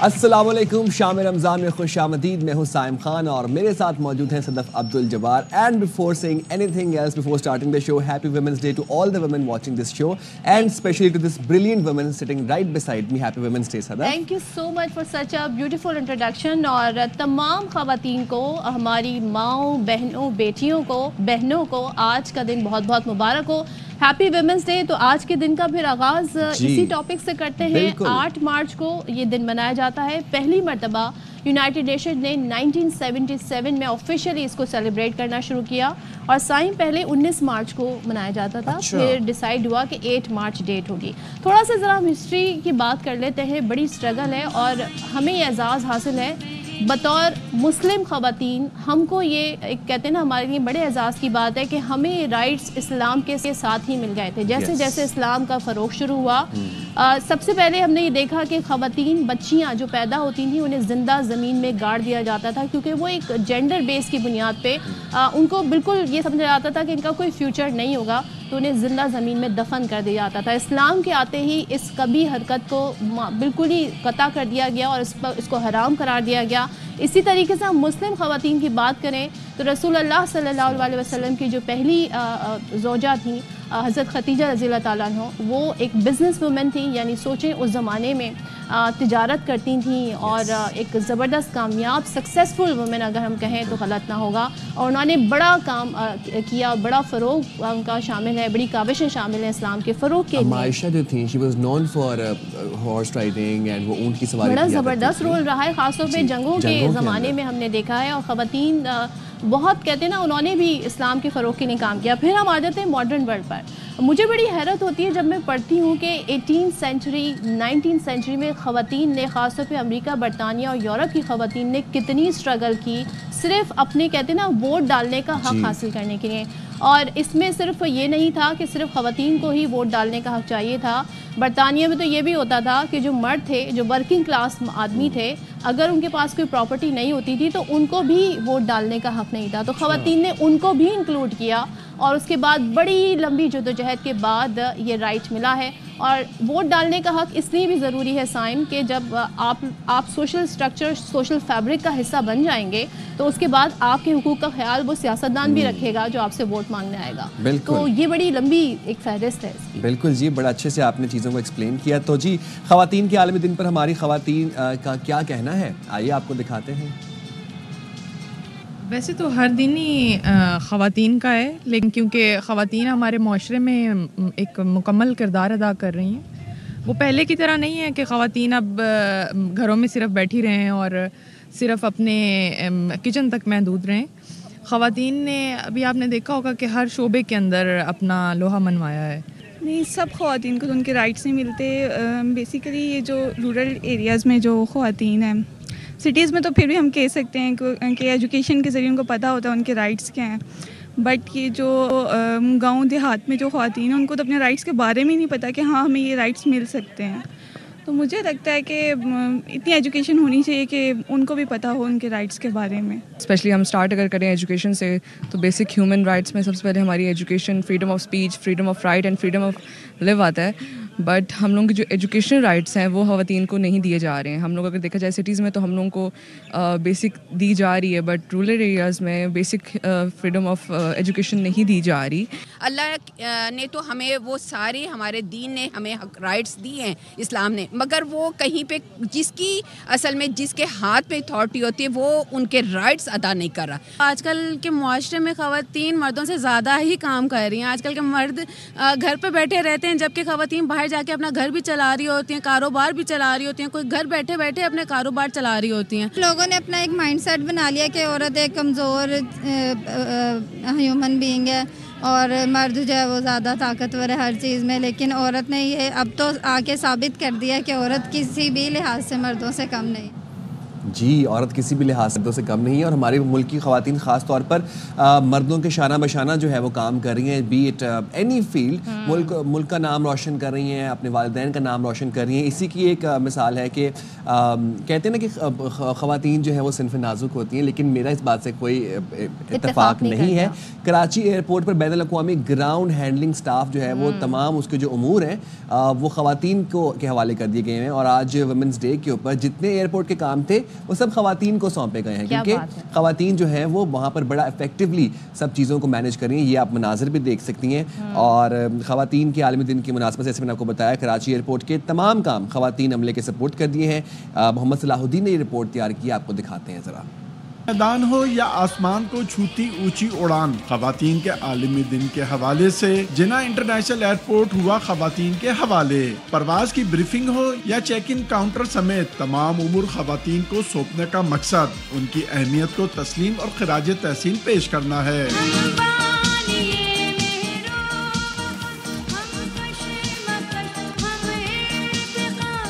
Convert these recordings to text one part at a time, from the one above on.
السلام علیکم، شام رمضان میں خوش آمدید. میں ہوں سائم خان اور میرے ساتھ موجود ہیں صدف عبد الجبار. And before seeing any thing else, before starting the show, happy women's day to all the women watching this show and especially to this brilliant women sitting right beside me. Happy women's day Sadaf. Thank you so much for such a beautiful introduction. اور تمام خواتین کو، ہماری ماؤں، بہنوں، بیٹیوں کو، بہنوں کو آج کا دن بہت بہت مبارک ہو. Happy women's day. تو آج کے دن کا پھر آغاز اسی ٹاپک سے کرتے ہیں. 8 مارچ کو یہ دن منایا جاتا ہے. پہلی مرتبہ یونائٹڈ نیشن نے 1977 میں آفیشیلی اس کو سیلیبریٹ کرنا شروع کیا اور سائن پہلے 19 مارچ کو منایا جاتا تھا. پھر ڈیسائیڈ ہوا کہ 8 مارچ ڈیٹ ہوگی. تھوڑا سا ذرا ہم ہسٹری کی بات کر لیتے ہیں. بڑی اسٹرگل ہے اور ہمیں یہ اعزاز حاصل ہے بطور مسلم خواتین. ہم کو یہ ایک کہتے ہیں نا، ہمارے لیے بڑے اعزاز کی بات ہے کہ ہمیں رائٹس اسلام کے ساتھ ہی مل گئے تھے. جیسے جیسے اسلام کا فروغ شروع ہوا، سب سے پہلے ہم نے یہ دیکھا کہ خواتین، بچیاں جو پیدا ہوتی تھیں انہیں زندہ زمین میں گاڑ دیا جاتا تھا، کیونکہ وہ ایک جینڈر بیس کی بنیاد پہ ان کو بالکل یہ سمجھا جاتا تھا کہ ان کا کوئی فیوچر نہیں ہوگا، تو انہیں زندہ زمین میں دفن کر دیا جاتا تھا. اسلام کے آتے ہی اس قبیح حرکت کو بالکل ہی قطع کر دیا گیا اور اس کو حرام قرار دیا گیا. اسی طریقے سے ہم مسلم خواتین کی بات کریں تو رسول اللہ صلی اللہ علیہ وسلم کی جو پہلی زوجہ تھیں حضرت خدیجہ رضی اللہ تعالیٰ عنہ، وہ ایک بزنس وومن تھیں. یعنی سوچیں اس زمانے میں تجارت کرتی تھیں اور ایک زبردست کامیاب سکسیزفل وومن اگر ہم کہیں تو غلط نہ ہوگا. اور انہوں نے بڑا کام کیا، بڑا فروغ ان کا شامل ہے، بڑی کاوشیں شامل ہیں اسلام کے فروغ کے لیے. عائشہ جو تھیں she was known for horse riding and وہ اونٹ کی سواری بڑا زبردست رول رہا ہے، خاص طور پہ جنگوں کے زمانے میں ہم نے دیکھا ہے. اور خواتین بہت کہتے ہیں نا، انہوں نے بھی اسلام کے فروغ کے لیے کام کیا. پھر ہم آ جاتے ہیں ماڈرن ورلڈ پر. مجھے بڑی حیرت ہوتی ہے جب میں پڑھتی ہوں کہ 18 سینچری 19 سینچری میں خواتین نے، خاص طور پہ امریکہ، برطانیہ اور یورپ کی خواتین نے کتنی اسٹرگل کی صرف اپنے کہتے ہیں نا ووٹ ڈالنے کا حق حاصل کرنے کے لیے. اور اس میں صرف یہ نہیں تھا کہ صرف خواتین کو ہی ووٹ ڈالنے کا حق چاہیے تھا. برطانیہ میں تو یہ بھی ہوتا تھا کہ جو مرد تھے، جو ورکنگ کلاس آدمی تھے، اگر ان کے پاس کوئی پراپرٹی نہیں ہوتی تھی تو ان کو بھی ووٹ ڈالنے کا حق نہیں تھا. تو خواتین نے ان کو بھی انکلوڈ کیا اور اس کے بعد بڑی لمبی جدوجہد کے بعد یہ رائٹ ملا ہے. اور ووٹ ڈالنے کا حق اس لیے بھی ضروری ہے سائم کہ جب آپ سوشل سٹرکچر، سوشل فیبرک کا حصہ بن جائیں گے تو اس کے بعد آپ کے حقوق کا خیال وہ سیاستدان بھی رکھے گا جو آپ سے ووٹ مانگنے آئے گا. تو یہ بڑی لمبی ایک فہرست ہے. بالکل جی، بڑا اچھے سے آپ نے چیزوں کو ایکسپلین کیا. تو جی، خواتین کے عالمی دن پر ہماری خواتین کا کیا کہنا ہے، آئیے آپ کو دکھاتے ہیں. ویسے تو ہر دن ہی خواتین کا ہے، لیکن کیونکہ خواتین ہمارے معاشرے میں ایک مکمل کردار ادا کر رہی ہیں. وہ پہلے کی طرح نہیں ہے کہ خواتین اب گھروں میں صرف بیٹھی رہیں اور صرف اپنے کچن تک محدود رہیں. خواتین نے ابھی آپ نے دیکھا ہوگا کہ ہر شعبے کے اندر اپنا لوہا منوایا ہے. نہیں، سب خواتین کو تو ان کے رائٹس نہیں ملتے. بیسیکلی یہ جو رورل ایریاز میں جو خواتین ہیں، سٹیز میں تو پھر بھی ہم کہہ سکتے ہیں کہ ایجوکیشن کے ذریعے ان کو پتہ ہوتا ہے ان کے رائٹس کیا ہیں. بٹ یہ جو گاؤں دیہات میں جو خواتین ہیں ان کو تو اپنے رائٹس کے بارے میں ہی نہیں پتہ کہ ہاں ہمیں یہ رائٹس مل سکتے ہیں. تو مجھے لگتا ہے کہ اتنی ایجوکیشن ہونی چاہیے کہ ان کو بھی پتہ ہو ان کے رائٹس کے بارے میں. اسپیشلی ہم اسٹارٹ اگر کریں ایجوکیشن سے تو بیسک ہیومن رائٹس میں سب سے پہلے ہماری education, freedom of speech, freedom of right and freedom of live آتا ہے. بٹ ہم لوگوں کے جو ایجوکیشنل رائٹس ہیں وہ خواتین کو نہیں دیے جا رہے ہیں. ہم لوگ اگر دیکھا جائے سٹیز میں تو ہم لوگوں کو بیسک دی جا رہی ہے، بٹ رورل ایریاز میں بیسک فریڈم آف ایجوکیشن نہیں دی جا رہی. اللہ نے تو ہمیں وہ سارے، ہمارے دین نے ہمیں رائٹس دی ہیں، اسلام نے، مگر وہ کہیں پہ جس کی اصل میں جس کے ہاتھ پہ اتھارٹی ہوتی ہے وہ ان کے رائٹس ادا نہیں کر رہا. آج کل کے معاشرے میں خواتین مردوں سے زیادہ ہی کام کر رہی ہیں. آج کل کے مرد گھر پہ بیٹھے رہتے ہیں جبکہ خواتین باہر جا کے اپنا گھر بھی چلا رہی ہوتی ہیں، کاروبار بھی چلا رہی ہوتی ہیں. کوئی گھر بیٹھے بیٹھے اپنے کاروبار چلا رہی ہوتی ہیں. لوگوں نے اپنا ایک مائنڈ سیٹ بنا لیا کہ عورت ایک کمزور ہیومن بینگ ہے اور مرد جو ہے وہ زیادہ طاقتور ہے ہر چیز میں. لیکن عورت نے یہ اب تو آ کے ثابت کر دیا کہ عورت کسی بھی لحاظ سے مردوں سے کم نہیں. جی عورت کسی بھی لحاظ سے کم نہیں ہے، اور ہمارے ملک کی خواتین خاص طور پر مردوں کے شانہ بشانہ جو ہے وہ کام کر رہی ہیں، بی اٹ اینی فیلڈ. ملک کا نام روشن کر رہی ہیں، اپنے والدین کا نام روشن کر رہی ہیں. اسی کی ایک مثال ہے کہ کہتے ہیں نا کہ خواتین جو ہے وہ صنف نازک ہوتی ہیں، لیکن میرا اس بات سے کوئی اتفاق نہیں ہے. کراچی ایئرپورٹ پر بین الاقوامی گراؤنڈ ہینڈلنگ سٹاف جو ہے وہ تمام اس کے جو امور ہیں وہ خواتین کے حوالے کر دیے گئے ہیں، اور آج ویمنس ڈے کے اوپر جتنے ایئرپورٹ کے کام تھے وہ سب خواتین کو سونپے گئے ہیں، کیونکہ خواتین جو ہیں وہ وہاں پر بڑا افیکٹولی سب چیزوں کو مینیج کر رہی ہیں. یہ آپ مناظر بھی دیکھ سکتی ہیں. اور خواتین کے عالمی دن کی مناسبت سے جیسے میں نے آپ کو بتایا کراچی ایئرپورٹ کے تمام کام خواتین عملے کے سپورٹ کر دیے ہیں. محمد صلاح الدین نے یہ رپورٹ تیار کی، آپ کو دکھاتے ہیں ذرا. میدان ہو یا آسمان کو چھوتی اونچی اڑان، خواتین کے عالمی دن کے حوالے سے جناح انٹرنیشنل ایئرپورٹ ہوا خواتین کے حوالے. پرواز کی بریفنگ ہو یا چیک ان کاؤنٹر سمیت تمام امور خواتین کو سونپنے کا مقصد ان کی اہمیت کو تسلیم اور خراج تحسین پیش کرنا ہے.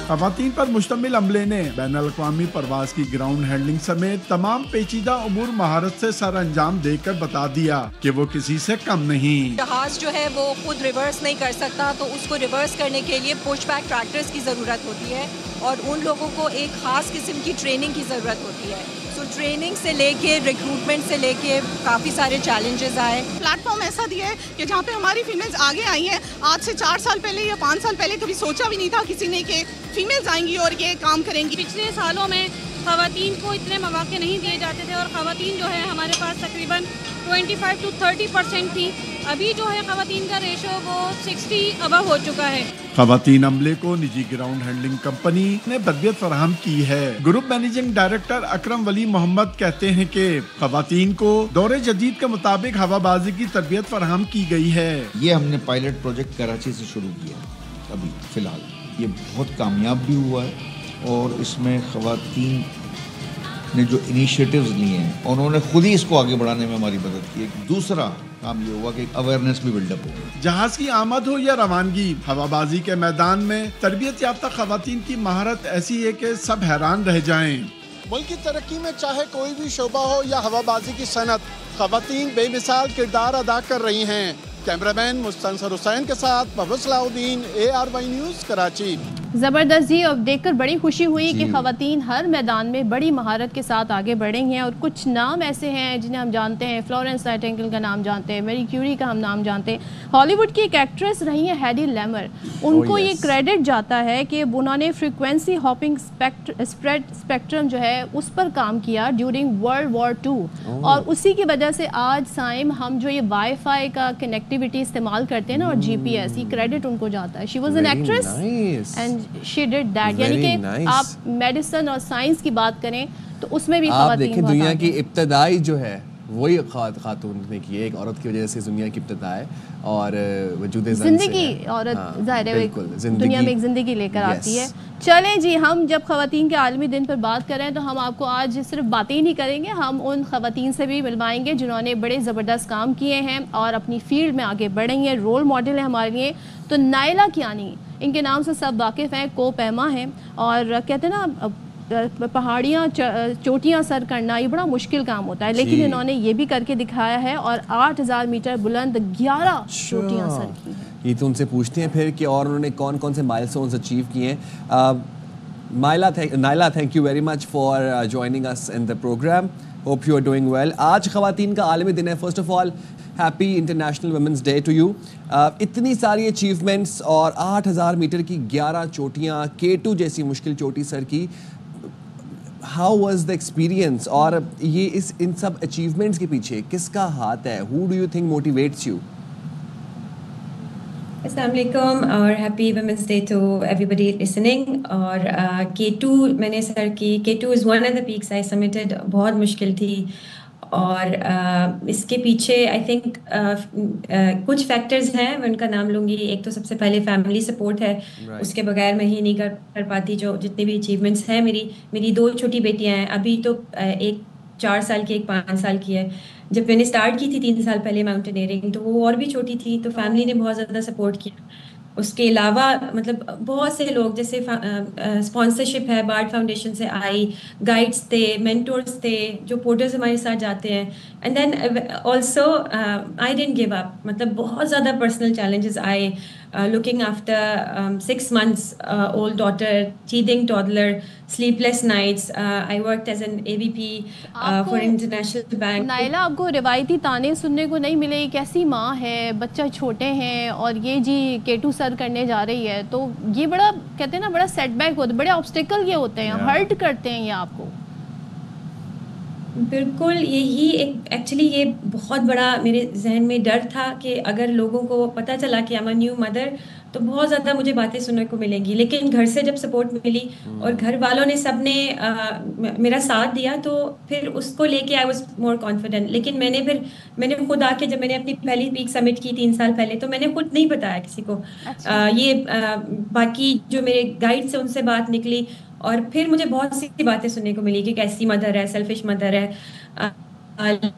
خواتین پر مشتمل عملے نے بین الاقوامی پرواز کی گراؤنڈ ہینڈلنگ سمیت تمام پیچیدہ امور مہارت سے سر انجام دے کر بتا دیا کہ وہ کسی سے کم نہیں. جہاز جو ہے وہ خود ریورس نہیں کر سکتا، تو اس کو ریورس کرنے کے لیے پش بیک ٹریکٹرز کی ضرورت ہوتی ہے، اور ان لوگوں کو ایک خاص قسم کی ٹریننگ کی ضرورت ہوتی ہے. تو ٹریننگ سے لے کے ریکروٹمنٹ سے لے کے کافی سارے چیلنجز آئے. پلیٹ فارم ایسا دیا ہے کہ جہاں پہ ہماری فیمیلز آگے آئی ہیں. آج سے 4 سال پہلے یا 5 سال پہلے کبھی سوچا بھی نہیں تھا کسی نے کہ فیمیلز آئیں گی اور یہ کام کریں گی. پچھلے سالوں میں خواتین کو اتنے مواقع نہیں دیے جاتے تھے، اور خواتین جو ہے ہمارے پاس تقریباً 25 to 30% تھی. ابھی جو ہے خواتین کا ریشو وہ 60 ابو ہو چکا ہے. خواتین عملے کو نجی گراؤنڈ ہینڈلنگ کمپنی نے تربیت فراہم کی ہے. گروپ مینیجنگ ڈائریکٹر اکرم ولی محمد کہتے ہیں کہ خواتین کو دور جدید کے مطابق ہوا بازی کی تربیت فراہم کی گئی ہے. یہ ہم نے پائلٹ پروجیکٹ کراچی سے شروع کیا ابھی فی الحال، یہ بہت کامیاب بھی ہوا ہے، اور اس میں خواتین نے جو انیشیٹوز لیے ہیں انہوں نے خود ہی اس کو آگے بڑھانے میں ہماری مدد کی. دوسرا کام یہ ہوا کہ اویئرنیس بھی بلڈ اپ ہو. جہاز کی آمد ہو یا روانگی، ہوا بازی کے میدان میں تربیت یافتہ خواتین کی مہارت ایسی ہے کہ سب حیران رہ جائیں. ملک کی ترقی میں چاہے کوئی بھی شعبہ ہو یا ہوا بازی کی صنعت، خواتین بے مثال کردار ادا کر رہی ہیں. کیمرامین مستنصر حسین کے ساتھ محمد صلاح الدین، ARY نیوز کراچی. زبردست جی. اور دیکھ کر بڑی خوشی ہوئی کہ خواتین ہر میدان میں بڑی مہارت کے ساتھ آگے بڑھ رہی ہیں. اور کچھ نام ایسے ہیں جنہیں ہم جانتے ہیں، فلورنس نائٹنگل کا نام جانتے ہیں، میری کیوری کا ہم نام جانتے ہیں. ہالی ووڈ کی ایک ایکٹریس رہی ہیں ہیڈی لیمر، ان کو یہ کریڈٹ جاتا ہے کہ انہوں نے فریکوینسی ہاپنگ اسپیکٹرم جو ہے اس پر کام کیا ڈیورنگ World War II. اور اسی کی وجہ سے آج سائم ہم جو یہ وائی فائی کا کنیکٹیوٹی استعمال کرتے ہیں نا، اور GPS، یہ کریڈٹ ان کو جاتا ہے. She was an actress and she did that. یعنی کہ آپ میڈیسن اور سائنس کی بات کریں تو اس میں بھی خواتین آپ دیکھیں دنیا کی ابتدائی جو ہے وہی خاتون نے کی ہے. ایک عورت کی وجہ سے دنیا کی ابتدا ہے، اور وجود زندگی عورت ظاہر ہے دنیا میں ایک زندگی لے کر آتی ہے. چلیں جی، ہم جب خواتین کے عالمی دن پر بات کریں تو ہم آپ کو آج صرف باتیں ہی نہیں کریں گے، ہم ان خواتین سے بھی ملوائیں گے جنہوں نے بڑے زبردست کام کیے ہیں اور اپنی فیلڈ میں آگے بڑھ رہی ہیں. رول ماڈل ہیں ہمارے لیے. تو نائلہ کیانی، ان کے نام سے سب واقف ہیں، کو پیما ہیں، اور کہتے ہیں نا پہاڑیاں چوٹیاں سر کرنا یہ بڑا مشکل کام ہوتا ہے، لیکن انہوں نے یہ بھی کر کے دکھایا ہے، اور 8000 میٹر بلند 11 چوٹیاں سر کی ہیں. یہ تو ان سے پوچھتے ہیں پھر کہ اور انہوں نے کون کون سے مائل سٹونز اچیو کیے ہیں. Naila thank you very much for joining us in the programme. Hope you are doing well. آج خواتین کا عالمی دن ہے. First of all happy international women's day to you. اتنی ساری اچیومنٹس اور 8000 میٹر کی 11 چوٹیاں، K2 جیسی مشکل چوٹی سر کی. How was the experience? اور یہ ان سب اچیومنٹس کے پیچھے کس کا ہاتھ ہے؟ Who do you think motivates you? السلام علیکم اور happy women's day to everybody listening. اور K2 میں نے سر کی. K2 is one of the peaks I summited. بہت مشکل تھی، اور اس کے پیچھے آئی تھنک کچھ فیکٹرز ہیں، میں ان کا نام لوں گی. ایک تو سب سے پہلے فیملی سپورٹ ہے، اس کے بغیر میں ہی نہیں کر پاتی جو جتنی بھی اچیومنٹس ہیں. میری 2 چھوٹی بیٹیاں ہیں، ابھی تو ایک 4 سال کی، ایک 5 سال کی ہے. جب میں نے اسٹارٹ کی تھی 3 سال پہلے ماؤنٹینئرنگ تو وہ اور بھی چھوٹی تھی، تو فیملی نے بہت زیادہ سپورٹ کیا. اس کے علاوہ مطلب بہت سے لوگ جیسے اسپانسرشپ ہے بارڈ فاؤنڈیشن سے آئی, گائیڈس تھے, مینٹورس تھے, جو پورٹرز ہمارے ساتھ جاتے ہیں. And then also I didn't give up, مطلب بہت زیادہ پرسنل چیلنجز آئے, looking after 6 months old daughter, teething toddler, sleepless nights. I worked as an AVP for International Bank. نائلہ, آپ کو روایتی تانے سننے کو نہیں ملے, ایک ایسی ماں ہے, بچہ چھوٹے ہیں اور یہ جی K2 سر کرنے جا رہی ہے, تو یہ بڑا کہتے ہیں نا بڑا سیٹ بیک ہوتا ہے, بڑے آبسٹیکل یہ ہوتے ہیں, ہرٹ کرتے ہیں یہ آپ کو. بالکل, یہی ایک ایکچولی یہ بہت بڑا میرے ذہن میں ڈر تھا کہ اگر لوگوں کو پتہ چلا کہ I'm a new mother تو بہت زیادہ مجھے باتیں سننے کو ملیں گی. لیکن گھر سے جب سپورٹ ملی اور گھر والوں نے سب نے میرا ساتھ دیا تو پھر اس کو لے کے آئی واز مور کانفیڈنٹ. لیکن میں نے خود آ کے جب میں نے اپنی پہلی پیک سمٹ کی 3 سال پہلے, تو میں نے خود نہیں بتایا کسی کو. یہ باقی جو میرے گائیڈ سے ان سے بات نکلی اور پھر مجھے بہت سی باتیں سننے کو ملی کہ کیسی مدر ہے, سیلفش مدر ہے.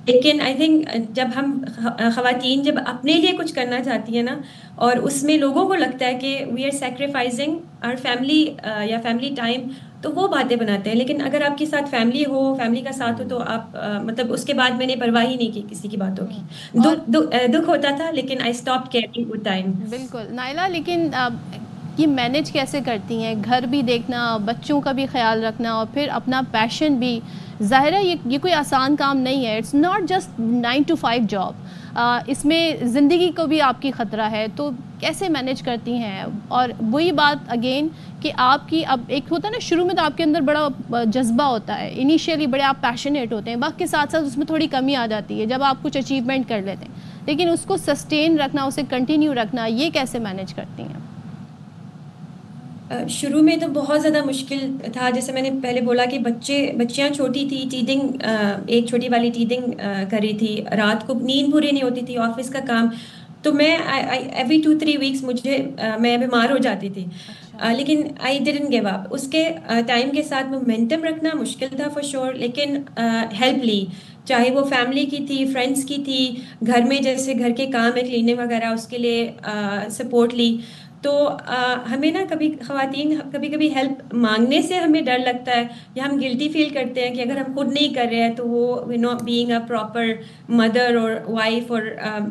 لیکن آئی تھنک جب ہم خواتین جب اپنے لیے کچھ کرنا چاہتی ہیں نا, اور اس میں لوگوں کو لگتا ہے کہ we are sacrificing our family یا فیملی ٹائم, تو وہ باتیں بناتے ہیں. لیکن اگر آپ کے ساتھ فیملی ہو, فیملی کا ساتھ ہو, تو آپ مطلب اس کے بعد میں نے پرواہ ہی نہیں کی کسی کی باتوں کی. دکھ ہوتا تھا لیکن I stop caring with time. بالکل نائلہ, لیکن یہ مینیج کیسے کرتی ہیں, گھر بھی دیکھنا, بچوں کا بھی خیال رکھنا اور پھر اپنا پیشن بھی. ظاہر ہے یہ کوئی آسان کام نہیں ہے, it's not just 9 to 5 job, اس میں زندگی کو بھی آپ کی خطرہ ہے, تو کیسے مینیج کرتی ہیں؟ اور وہی بات اگین کہ آپ کی اب ایک ہوتا ہے نا, شروع میں تو آپ کے اندر بڑا جذبہ ہوتا ہے, انیشیلی بڑے آپ پیشنیٹ ہوتے ہیں, وقت کے ساتھ ساتھ اس میں تھوڑی کمی آ جاتی ہے جب آپ کچھ اچیومنٹ کر لیتے ہیں, لیکن اس کو سسٹین رکھنا, اسے کنٹینیو رکھنا, یہ کیسے مینیج کرتی ہیں؟ شروع میں تو بہت زیادہ مشکل تھا. جیسے میں نے پہلے بولا کہ بچیاں چھوٹی تھی, ٹیدنگ, ایک چھوٹی والی ٹیدنگ کر رہی تھی, رات کو نیند پوری نہیں ہوتی تھی, آفس کا کام, تو میں ایوری 2-3 ویکس میں بیمار ہو جاتی تھی. لیکن آئی ڈڈنٹ گیو اپ. اس کے ٹائم کے ساتھ مومنٹم رکھنا مشکل تھا فار شیور, لیکن ہیلپ لی, چاہے وہ فیملی کی تھی, فرینڈس کی تھی, گھر میں جیسے گھر کے کام ہے کلیننگ وغیرہ, اس کے لیے سپورٹ لی. تو ہمیں نا کبھی کبھی ہیلپ مانگنے سے ہمیں ڈر لگتا ہے یا ہم گلٹی فیل کرتے ہیں کہ اگر ہم خود نہیں کر رہے ہیں تو وہ not being a proper mother اور وائف اور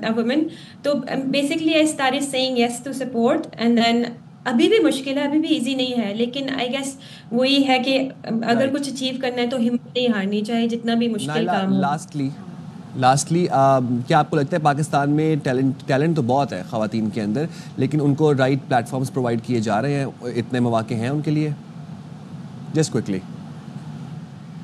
وومن. تو basically I started saying yes to support. And then ابھی بھی مشکل ہے, ابھی بھی ایزی نہیں ہے, لیکن آئی گیس وہی ہے کہ اگر کچھ اچیو کرنا ہے تو ہمت نہیں ہارنی چاہیے جتنا بھی مشکل کام ہو. لاسٹلی کیا آپ کو لگتا ہے پاکستان میں ٹیلنٹ تو بہت ہے خواتین کے اندر, لیکن ان کو رائٹ پلیٹ فارمز پرووائڈ کیے جا رہے ہیں, اتنے مواقع ہیں ان کے لیے؟ Just quickly.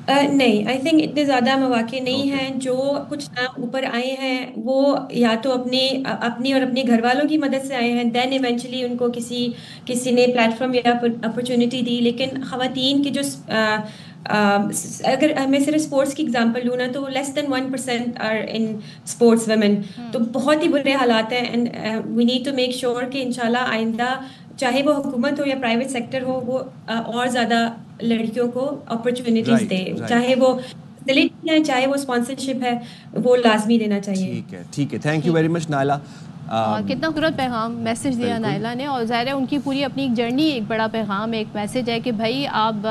نہیں, آئی تھنک اتنے زیادہ مواقع نہیں ہیں. جو کچھ نام اوپر آئے ہیں وہ یا تو اپنی اور اپنے گھر والوں کی مدد سے آئے ہیں, دین ایونچولی ان کو کسی نے پلیٹ فارم یا اپرچونٹی دی. لیکن خواتین کی جو اگر میں صرف اسپورٹس کی ایگزامپل لوں نا, تو less than 1% are in sports women. تو بہت ہی برے حالات ہیں, and we need to make sure کہ انشاءاللہ آئندہ چاہے وہ حکومت ہو یا پرائیویٹ سیکٹر ہو, وہ اور زیادہ لڑکیوں کو اپرچونیٹیز دے, چاہے وہ فیسلٹی ہے چاہے وہ اسپانسرشپ ہے, وہ لازمی دینا چاہیے. ٹھیک ہے, تھینک یو ویری مچ نائلہ. کتنا خوبصورت پیغام میسیج دیا نائلہ نے, اور ظاہر ہے ان کی پوری اپنی ایک جرنی, ایک بڑا پیغام, ایک میسیج ہے کہ بھائی آپ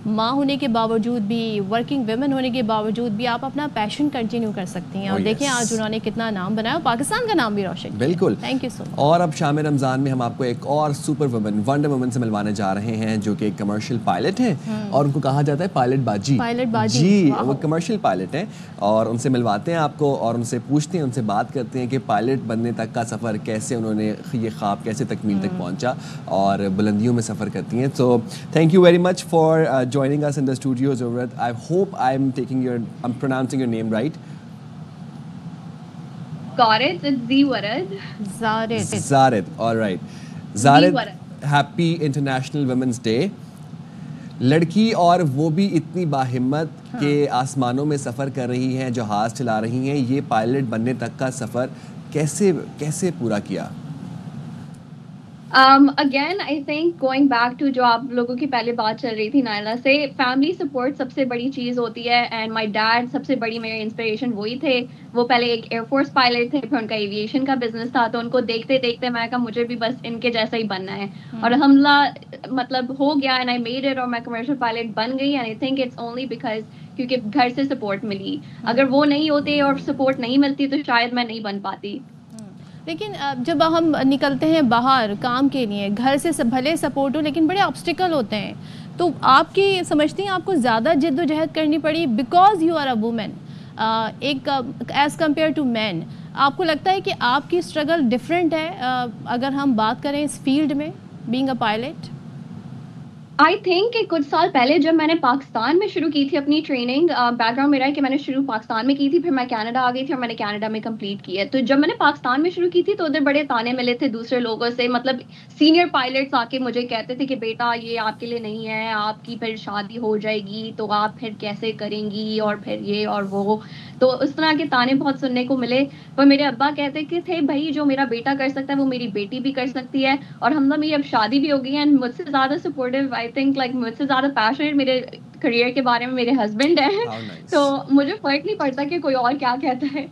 ماں ہونے کے باوجود بھی, ورکنگ ویمن ہونے کے باوجود بھی آپ اپنا پیشن کنٹینیو کر سکتی ہیں. اور دیکھیں آج انہوں نے کتنا نام بنایا, پاکستان کا نام بھی روشن کیا. بالکل, تھینک یو سو مچ. اور اب شام رمضان میں ہم آپ کو ایک اور سپر وومن, ونڈر وومن سے ملوانے جا رہے ہیں, جو کہ ایک کمرشل پائلٹ ہیں, اور ان کو کہا جاتا ہے پائلٹ باجی. جی, وہ کمرشل پائلٹ ہیں, اور ان سے ملواتے ہیں آپ کو, اور ان سے پوچھتے ہیں, ان سے بات کرتے ہیں کہ پائلٹ بننے تک کا سفر کیسے, انہوں نے یہ خواب کیسے تکمیل تک پہنچا, اور بلندیوں میں سفر کرتی ہیں. So thank you very much for joining us in the studio, Zurrat. I hope I'm pronouncing your name right. Got it. It's Zarid. All right. Zarid, happy International Women's Day. لڑکی اور وہ بھی اتنی باہمت کہ آسمانوں میں سفر کر رہی ہیں, جہاز چلا رہی ہیں. یہ پائلٹ بننے تک کا سفر کیسے پورا کیا؟ Again, I think going back to جو آپ لوگوں کی پہلے بات چل رہی تھی نائلہ سے, فیملی سپورٹ سب سے بڑی چیز ہوتی ہے. اینڈ مائی ڈیڈ سب سے بڑی میری انسپریشن وہی تھے. وہ پہلے ایک ایئر فورس پائلٹ تھے, پھر ان کا ایویشن کا بزنس تھا, تو ان کو دیکھتے دیکھتے میں کہا مجھے بھی بس ان کے جیسا ہی بننا ہے. اور الحمدللہ مطلب ہو گیا, اینڈ آئی میڈ اٹ, اور میں کمرشل پائلٹ بن گئی. And I think it's only because کیونکہ گھر سے سپورٹ ملی. اگر وہ نہیں ہوتے اور سپورٹ نہیں ملتی تو شاید میں نہیں بن پاتی. لیکن جب ہم نکلتے ہیں باہر کام کے لیے, گھر سے بھلے سپورٹ ہو لیکن بڑے آبسٹیکل ہوتے ہیں, تو آپ کی سمجھتی ہیں آپ کو زیادہ جد و جہد کرنی پڑی because you are a woman ایک ایز کمپیئر ٹو مین؟ آپ کو لگتا ہے کہ آپ کی اسٹرگل ڈفرینٹ ہے اگر ہم بات کریں اس فیلڈ میں being a pilot? I think کہ کچھ سال پہلے جب میں نے پاکستان میں شروع کی تھی اپنی ٹریننگ, بیک گراؤنڈ میرا ہے کہ میں نے شروع پاکستان میں کی تھی, پھر میں کینیڈا آ گئی تھی اور میں نے کینیڈا میں کمپلیٹ کی ہے. تو جب میں نے پاکستان میں شروع کی تھی تو ادھر بڑے تانے ملے تھے دوسرے لوگوں سے, مطلب سینئر پائلٹس آ کے مجھے کہتے تھے کہ بیٹا یہ آپ کے لیے نہیں ہے, آپ کی پھر شادی ہو جائے گی تو آپ پھر کیسے کریں گی, اور پھر یہ اور وہ. تو اس طرح کے تانے بہت سننے کو ملے. پر میرے ابا کہتے کہ تھے بھائی جو میرا بیٹا کر سکتا ہے وہ میری بیٹی بھی کر سکتی ہے. اور ہم میری اب شادی بھی ہو گئی ہے, اینڈ مجھ سے زیادہ سپورٹیو آئی تھنک لائک مجھ سے زیادہ پیشنیٹ میرے کریئر کے بارے میں میرے ہسبینڈ ہیں. تو مجھے فرق نہیں پڑتا کہ کوئی اور کیا کہتا ہے.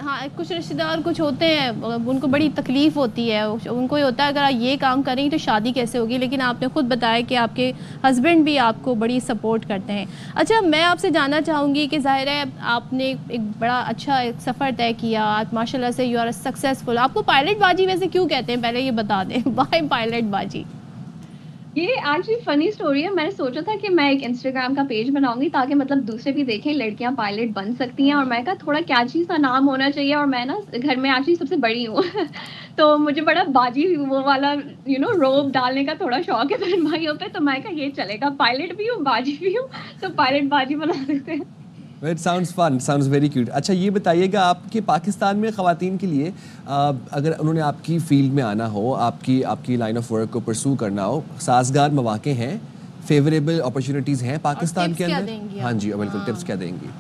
ہاں, کچھ رشتہ دار کچھ ہوتے ہیں ان کو بڑی تکلیف ہوتی ہے, ان کو یہ ہوتا ہے اگر آپ یہ کام کریں تو شادی کیسے ہوگی, لیکن آپ نے خود بتایا کہ آپ کے ہسبینڈ بھی آپ کو بڑی سپورٹ کرتے ہیں. اچھا, میں آپ سے جاننا چاہوں گی کہ ظاہر ہے آپ نے ایک بڑا اچھا ایک سفر طے کیا, آپ ماشاء اللہ سے یو آر سکسیزفل. آپ کو پائلٹ باجی ویسے کیوں کہتے ہیں, پہلے یہ بتا دیں, وائی پائلٹ باجی؟ یہ ایکچولی فنی اسٹوری ہے. میں نے سوچا تھا کہ میں ایک انسٹاگرام کا پیج بناؤں گی تاکہ مطلب دوسرے بھی دیکھیں لڑکیاں پائلٹ بن سکتی ہیں, اور میں کہا تھوڑا کیچی سا نام ہونا چاہیے. اور میں نا گھر میں ایکچولی سب سے بڑی ہوں تو مجھے بڑا باجی وہ والا روب ڈالنے کا تھوڑا شوق ہے بہن بھائیوں پہ, تو میں کہا یہ چلے گا, پائلٹ بھی ہوں باجی بھی ہوں, تو پائلٹ باجی بنا دیتے ہیں. It sounds fun, sounds very cute. اچھا یہ بتائیے کہ آپ کے پاکستان میں خواتین کے لیے اگر انہوں نے آپ کی فیلڈ میں آنا ہو, آپ کی لائن آف ورک کو پرسو کرنا ہو, سازگار مواقع ہیں, فیوریبل اپرچونیٹیز ہیں پاکستان کے اندر؟ ہاں جی بالکل, ٹپس کیا دیں گی؟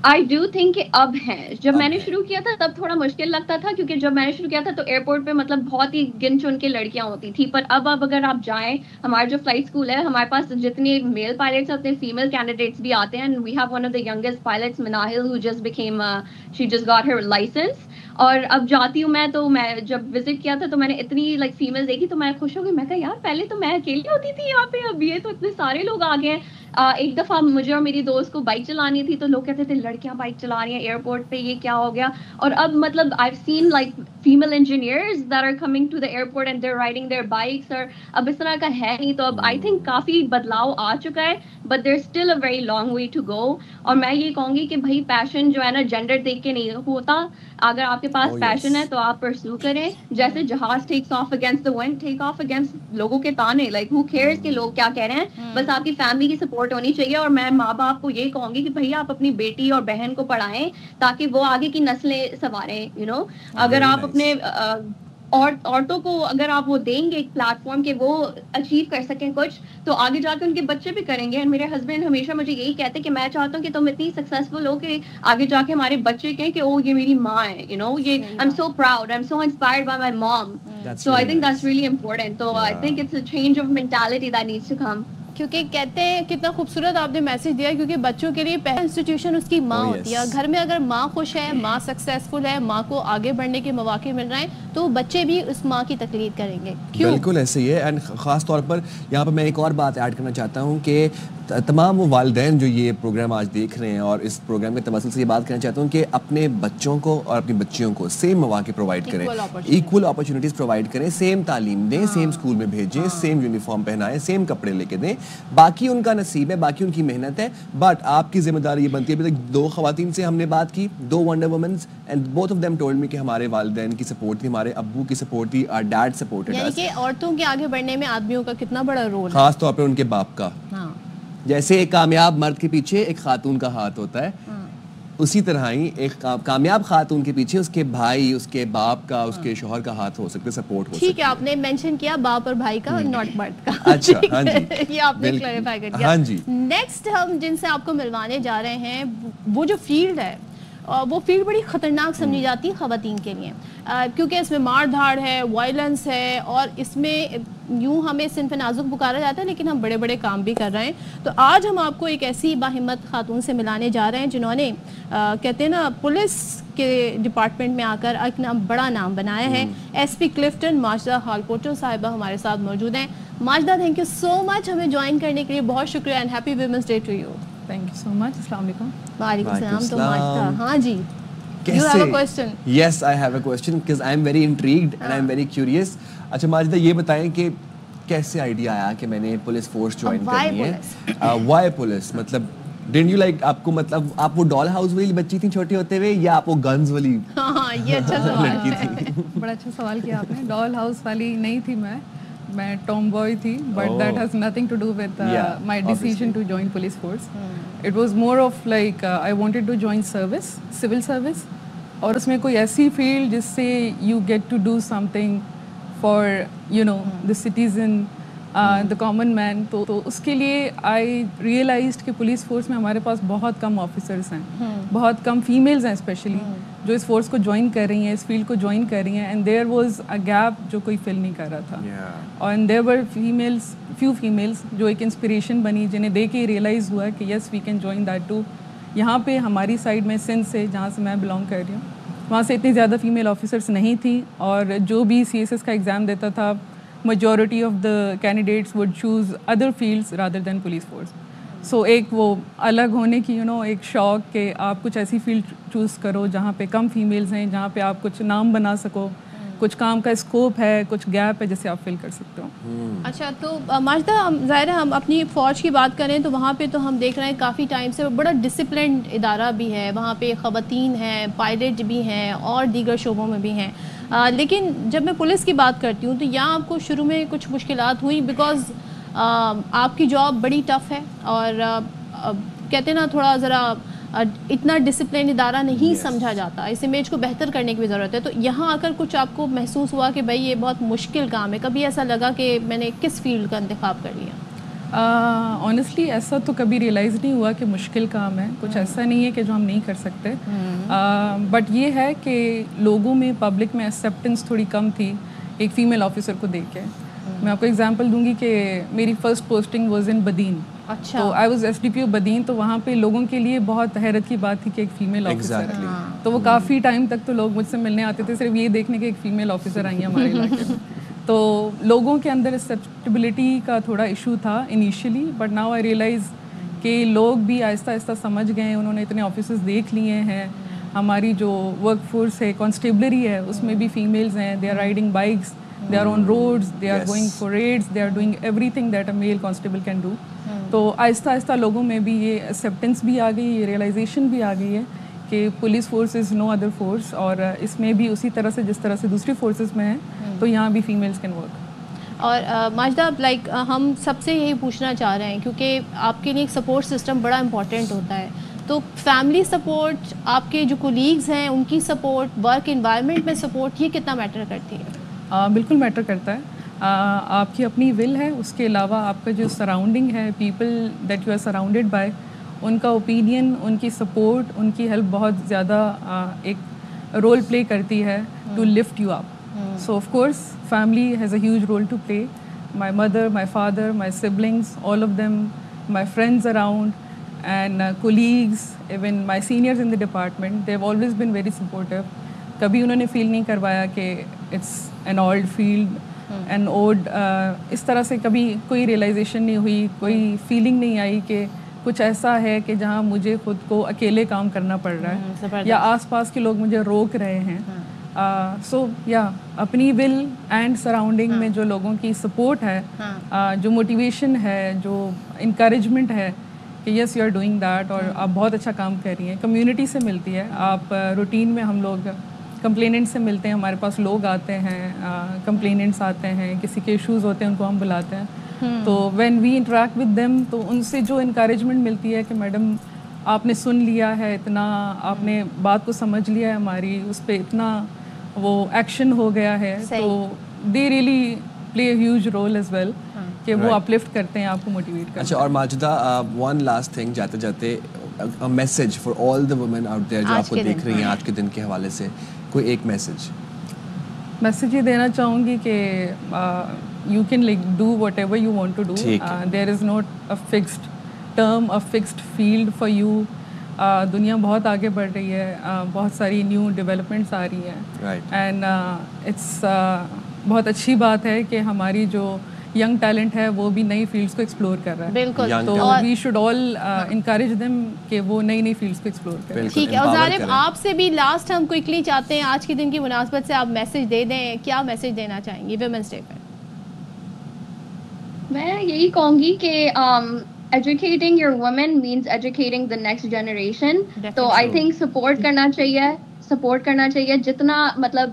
آئی ڈو تھنک کہ اب ہیں. جب میں نے شروع کیا تھا تب تھوڑا مشکل لگتا تھا, کیونکہ جب میں نے شروع کیا تھا تو ایئرپورٹ پہ مطلب بہت ہی گن چن کے لڑکیاں ہوتی تھی. پر اب اگر آپ جائیں, ہمارا جو فلائٹ اسکول ہے, ہمارے پاس جتنے میل پائلٹس ہیں اتنے فیمیل کینڈیڈیٹس بھی آتے ہیں. We have one of the youngest pilots Manahil who just became she just got her licence. اور اب جاتی ہوں میں, تو میں جب وزٹ کیا تھا تو میں نے اتنی لائک فیمیل دیکھی تو میں خوش ہو گئی. میں کہا یار پہلے تو میں اکیلی ہوتی تھی یہاں پہ, اب یہ تو اتنے سارے لوگ آ گئے ہیں. ایک دفعہ مجھے اور میری دوست کو بائک چلانی تھی تو لوگ کہتے تھے لڑکیاں بائک چلا رہی ہیں ایئرپورٹ پہ, یہ کیا ہو گیا. اور اب مطلب I seen like female engineers that are coming to the airport and they are riding their bikes. اور اب اس طرح کا ہے نہیں, تو اب آئی تھنک کافی بدلاؤ آ چکا ہے, but there still a very long way to go. اور میں یہ کہوں گی کہ بھائی پیشن جو ہے نا جینڈر دیکھ کے نہیں ہوتا. اگر آپ کے پاس پیشن ہے تو آپ پرسو کریں. جیسے جہاز takes off against the wind, take off against لوگوں کے تانے, لائک ہو کیئرز کہ لوگ کیا کہہ رہے ہیں, بس آپ کی فیملی کی سپورٹ ہونی چاہیے. اور میں ماں باپ کو یہ کہوں گی کہ بھئی آپ اپنی بیٹی اور بہن کو پڑھائیں تاکہ وہ آگے کی نسلیں سنواریں. اگر آپ اپنے عورتوں کو اگر آپ وہ دیں گے ایک پلیٹ فارم کہ وہ اچیو کر سکیں کچھ, تو آگے جا کے ان کے بچے بھی کریں گے. میرے ہسبینڈ ہمیشہ مجھے یہی کہتے کہ میں چاہتا ہوں کہ تم اتنی سکسیزفل ہو کہ آگے جا کے ہمارے بچے کہیں کہ او یہ میری ماں ہے, یہ I am so proud, I am so inspired by my mom. So I think that's really important. تو I think it's a change of mentality that needs to come. کیونکہ کہتے ہیں کتنا خوبصورت آپ نے میسج دیا, کیونکہ بچوں کے لیے پہلا انسٹیٹیوشن اس کی ماں ہوتی ہے. گھر میں اگر ماں خوش ہے, ماں سکسیزفل ہے, ماں کو آگے بڑھنے کے مواقع مل رہے ہیں, تو بچے بھی اس ماں کی تقلید کریں گے. بالکل ایسے ہی ہے. اینڈ خاص طور پر یہاں پہ میں ایک اور بات ایڈ کرنا چاہتا ہوں کہ تمام وہ والدین جو یہ پروگرام آج دیکھ رہے ہیں, اور اس پروگرام کے توسط سے یہ بات کرنا چاہتا ہوں کہ اپنے بچوں کو اور اپنی بچیوں کو سیم مواقع پرووائڈ کریں, ایکول اپرچونیٹیز پرووائڈ کریں, سیم تعلیم دیں, سیم اسکول میں بھیجیں, سیم یونیفارم پہنائیں, سیم کپڑے لے کے دیں. باقی ان کا نصیب ہے, باقی ان کی محنت ہے, بٹ آپ کی ذمہ داری یہ بنتی ہے. ابھی تک 2 خواتین سے ہم نے بات کی, 2 wonder womans, and both of them told me کہ ہمارے والدین کی سپورٹ تھی, ہمارے ابو کی سپورٹ تھی, اور ڈیڈ سپورٹڈ. یعنی کہ عورتوں کے آگے بڑھنے میں آدمیوں کا کتنا بڑا رول ہے, خاص طور پہ ان کے باپ کا. جیسے ایک کامیاب مرد کے پیچھے ایک خاتون کا ہاتھ ہوتا ہے, اسی طرح ہی ایک کامیاب خاتون کے پیچھے اس کے بھائی, اس کے باپ کا, اس کے شوہر کا ہاتھ ہو سکتا ہے, سپورٹ ہو سکتا ہے. ٹھیک ہے, آپ نے مینشن کیا باپ اور بھائی کا, ناٹ مرد کا. اچھا, ہاں جی, یہ آپ نے کلیریفائی کر دیا. ہاں جی. نیکسٹ ہم جن سے آپ کو ملوانے جا رہے ہیں, وہ جو فیلڈ ہے وہ فیلڈ بڑی خطرناک سمجھی جاتی ہے خواتین کے لیے, کیونکہ اس میں مار دھاڑ ہے, وائلنس ہے, اور اس میں یوں ہمیں صنف نازک پکارا جاتا ہے, لیکن ہم بڑے بڑے کام بھی کر رہے ہیں. تو آج ہم آپ کو ایک ایسی باہمت خاتون سے ملانے جا رہے ہیں جنہوں نے کہتے ہیں نا پولیس کے ڈپارٹمنٹ میں آ کر ایک بڑا نام بنایا ہے. ایس پی کلفٹن ماجدہ ہالپوٹو صاحبہ ہمارے ساتھ موجود ہیں. ماجدہ, تھینک یو سو مچ ہمیں جوائن کرنے کے لیے, بہت شکریہ, and happy women's day to you. Thank you so much. السلام علیکم. وعلیکم السلام. تو ماجدہ, ہاں جی, you have a question. Yes, I have a question because I am very intrigued and I am very curious. اچھا ماجدہ, یہ بتائیں کہ کیسے آئیڈیا آیا کہ میں نے پولیس فورس جوائن کرنی ہے؟ وائی پولیس, مطلب ڈنٹ یو لائک, آپ کو مطلب آپ وہ ڈال ہاؤس والی بچی تھی چھوٹے ہوتے ہوئے, یا آپ وہ گنز والی یہ اچھا سوال تھی؟ بڑا اچھا سوال کیا آپ نے. ڈال ہاؤس والی نہیں تھی میں ٹام بوائے تھی, but that has nothing to do with my decision to join police force. It was more of like I wanted to join service, civil service, اور اس میں کوئی ایسی فیلڈ جس سے you get to do something for you know the citizen, the common man. تو اس کے لیے آئی ریئلائزڈ کہ پولیس فورس میں ہمارے پاس بہت کم آفیسرس ہیں, بہت کم فیمیلز ہیں اسپیشلی جو اس فورس کو جوائن کر رہی ہیں, اس فیلڈ کو جوائن کر رہی ہیں. And there was a gap جو کوئی فل نہیں کر رہا تھا. And there were few females جو ایک انسپریشن بنی, جنہیں دیکھ کے ریئلائز ہوا کہ yes we can join that too. یہاں پہ ہماری سائڈ میں سندھ سے, جہاں سے میں بلانگ کر رہی ہوں, وہاں سے اتنی زیادہ فیمیل آفیسرس نہیں تھیں, اور جو بھی سی ایس ایس کا ایگزام دیتا تھا majority of the candidates would choose other fields rather than police force. So ایک وہ الگ ہونے کی ایک شوق کہ آپ کچھ ایسی فیلڈ چوز کرو جہاں پہ کم فیمیلز ہیں, جہاں پہ آپ کچھ نام بنا سکو, کچھ کام کا اسکوپ ہے, کچھ گیپ ہے جسے آپ فل کر سکتے ہو. اچھا, تو ماجدہ ظاہر ہے ہم اپنی فوج کی بات کریں تو وہاں پہ تو ہم دیکھ رہے ہیں کافی ٹائم سے بڑا ڈسپلنڈ ادارہ بھی ہے, وہاں پہ خواتین ہیں, پائلٹ بھی ہیں, اور دیگر شعبوں میں بھی ہیں. لیکن جب میں پولیس کی بات کرتی ہوں تو یہاں آپ کو شروع میں کچھ مشکلات ہوئی, بیکاز آپ کی جاب بڑی ٹف ہے, اور کہتے ہیں نا تھوڑا ذرا اتنا ڈسپلن ادارہ نہیں سمجھا جاتا, اس امیج کو بہتر کرنے کی بھی ضرورت ہے. تو یہاں آ کر کچھ آپ کو محسوس ہوا کہ بھائی یہ بہت مشکل کام ہے؟ کبھی ایسا لگا کہ میں نے کس فیلڈ کا انتخاب کر لیا؟ آنیسٹلی ایسا تو کبھی ریئلائز نہیں ہوا کہ مشکل کام ہے. کچھ ایسا نہیں ہے کہ جو ہم نہیں کر سکتے, بٹ یہ ہے کہ لوگوں میں, پبلک میں ایکسیپٹنس تھوڑی کم تھی ایک فیمیل آفیسر کو دیکھ کے. میں آپ کو ایگزامپل دوں گی کہ میری first posting was in Badin. اچھا. تو I was S D P O Badin, تو وہاں پہ لوگوں کے لیے بہت حیرت کی بات تھی کہ ایک فیمیل آفیسر ہے. تو وہ کافی ٹائم تک تو لوگ مجھ سے ملنے آتے تھے صرف یہ دیکھنے کے ایک فیمیل آفیسر آئی ہیں ہمارے علاقے میں. تو لوگوں کے اندر ایکسیپٹیبلٹی کا تھوڑا ایشو تھا initially, but now I realise کہ لوگ بھی آہستہ آہستہ سمجھ گئے ہیں, انہوں نے اتنے آفیسز دیکھ لیے ہیں. ہماری جو ورک فورس ہے, کانسٹیبلری ہے, اس میں بھی فیمیلز ہیں. They are riding bikes, they are on roads, they are going for raids, they are doing everything that a male constable can do. تو آہستہ آہستہ لوگوں میں بھی یہ ایکسیپٹنس بھی آ گئی, یہ ریئلائزیشن بھی آ گئی ہے کہ police force is no other force, اور اس میں بھی اسی طرح سے جس طرح سے دوسری فورسز میں ہیں تو یہاں بھی فیمیلز کین ورک. اور ماجدہ لائک ہم سب سے یہی پوچھنا چاہ رہے ہیں کیونکہ آپ کے لیے ایک سپورٹ سسٹم بڑا امپورٹنٹ ہوتا ہے, تو فیملی سپورٹ, آپ کے جو کولیگز ہیں ان کی سپورٹ, ورک انوائرمنٹ میں سپورٹ, یہ کتنا میٹر کرتی ہے؟ بالکل میٹر کرتا ہے. آپ کی اپنی ول ہے, اس کے علاوہ آپ کا جو سراؤنڈنگ ہے, people that you are surrounded by, ان کا اوپینین, ان کی سپورٹ, ان کی ہیلپ بہت زیادہ ایک رول پلے کرتی ہے to lift you up. So of course family has a huge role to play. My mother, my father, my siblings, all of them, my friends around, and colleagues, even my seniors in the department, they've always been very supportive. کبھی انہوں نے فیل نہیں کروایا کہ it's an old field and odd, اس طرح سے کبھی کوئی ریئلائزیشن نہیں ہوئی, کوئی فیلنگ نہیں آئی کہ کچھ ایسا ہے کہ جہاں مجھے خود کو اکیلے کام کرنا پڑ رہا ہے یا آس پاس کے لوگ مجھے روک رہے ہیں. سو یا اپنی ول اینڈ سراؤنڈنگ میں جو لوگوں کی سپورٹ ہے, جو موٹیویشن ہے, جو انکریجمنٹ ہے کہ yes you are doing that اور آپ بہت اچھا کام کر رہی ہیں, کمیونٹی سے ملتی ہے. آپ روٹین میں ہم لوگ کمپلیننٹ سے ملتے ہیں, ہمارے پاس لوگ آتے ہیں, کمپلیننٹس آتے ہیں, کسی کے ایشوز ہوتے ہیں ان کو ہم بلاتے ہیں. تو when we interact with them تو ان سے جو انکریجمنٹ ملتی ہے کہ میڈم آپ نے سن لیا ہے, اتنا آپ نے بات کو سمجھ لیا ہے ہماری, اس پہ اتنا وہ ایکشن ہو گیا ہے, تو they really play a huge role as well کہ وہ اپلفٹ کرتے ہیں, آپ کو موٹیویٹ کرتے ہیں. اچھا, اور ماجدہ ون لاسٹ تھنگ جاتے جاتے, message for all the woman out there جو آپ کو دیکھ رہی ہیں آج کے دن کے حوالے سے, کوئی ایک میسج یہ دینا چاہوں گی کہ you can like do whatever you want to do. There is not a fixed term, a fixed field for you. دنیا بہت آگے بڑھ رہی ہے, بہت ساری نیو ڈیولپمنٹس آ رہی ہیں, اینڈ اٹس بہت اچھی بات ہے کہ ہماری جو ینگ ٹیلنٹ ہے وہ بھی نئی فیلڈس کو ایکسپلور کر رہا ہے. بالکل, تو we should all encourage them کہ وہ نئی نئی فیلڈس کو ایکسپلور کریں. ٹھیک ہے, اور ظالم آپ سے بھی لاسٹ ہم کوئکلی چاہتے ہیں آج کے دن کی مناسبت سے آپ میسج دے دیں, کیا میسج دینا چاہیں گی ویمنس ڈے پر؟ میں یہی کہوں گی کہ educating your women means educating the next generation. تو I think support کرنا چاہیے جتنا مطلب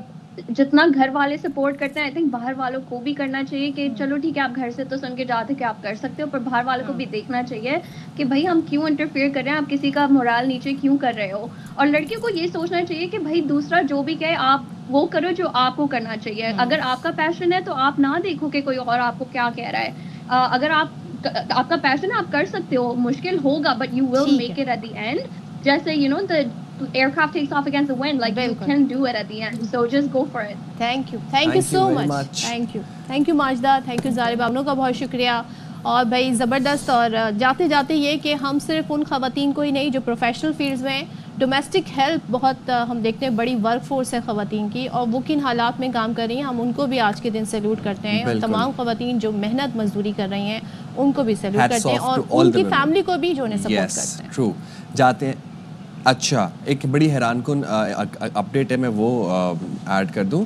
جتنا گھر والے سپورٹ کرتے ہیں, I think باہر والوں کو بھی کرنا چاہیے کہ چلو ٹھیک ہے آپ گھر سے تو سن کے جاتے کہ آپ کر سکتے ہو, پر باہر والوں کو بھی دیکھنا چاہیے کہ بھائی ہم کیوں انٹرفیئر کر رہے ہیں, آپ کسی کا مورال نیچے کیوں کر رہے ہو. اور لڑکیوں کو یہ سوچنا چاہیے کہ بھائی دوسرا جو بھی کہے آپ وہ کرو جو آپ کو کرنا چاہیے. اگر آپ کا پیشن ہے تو آپ نہ دیکھو کہ کوئی اور آپ کو کیا کہہ رہا ہے. اگر آپ کا پیشن ہے آپ کر سکتے ہو, مشکل ہوگا but you will make it at the end. جیسے you know the aircraft takes off against the wind, like you can do it at the end, so just go for it. Thank you so much. Thank you ماجدہ, thank you زارب, آپ لوگوں کا بہت شکریہ. اور بھائی زبردست. اور جاتے جاتے یہ کہ ہم صرف ان خواتین کو ہی نہیں جو پروفیشنل فیلڈز میں ڈومیسٹک ہیلپ بہت ہم دیکھتے ہیں بڑی ورک فورس ہے خواتین کی, اور وہ کن حالات میں کام کر رہی ہیں, ہم ان کو بھی آج کے دن سیلوٹ کرتے ہیں. اور تمام خواتین جو محنت مزدوری کر رہی ہیں ان کو بھی سیلوٹ کرتے ہیں, اور ان کی فیملی کو بھی جو انہیں سپورٹ کرتے ہیں. ٹرو. جاتے ہیں. اچھا, ایک بڑی حیران کن اپڈیٹ ہے, میں وہ ایڈ کر دوں.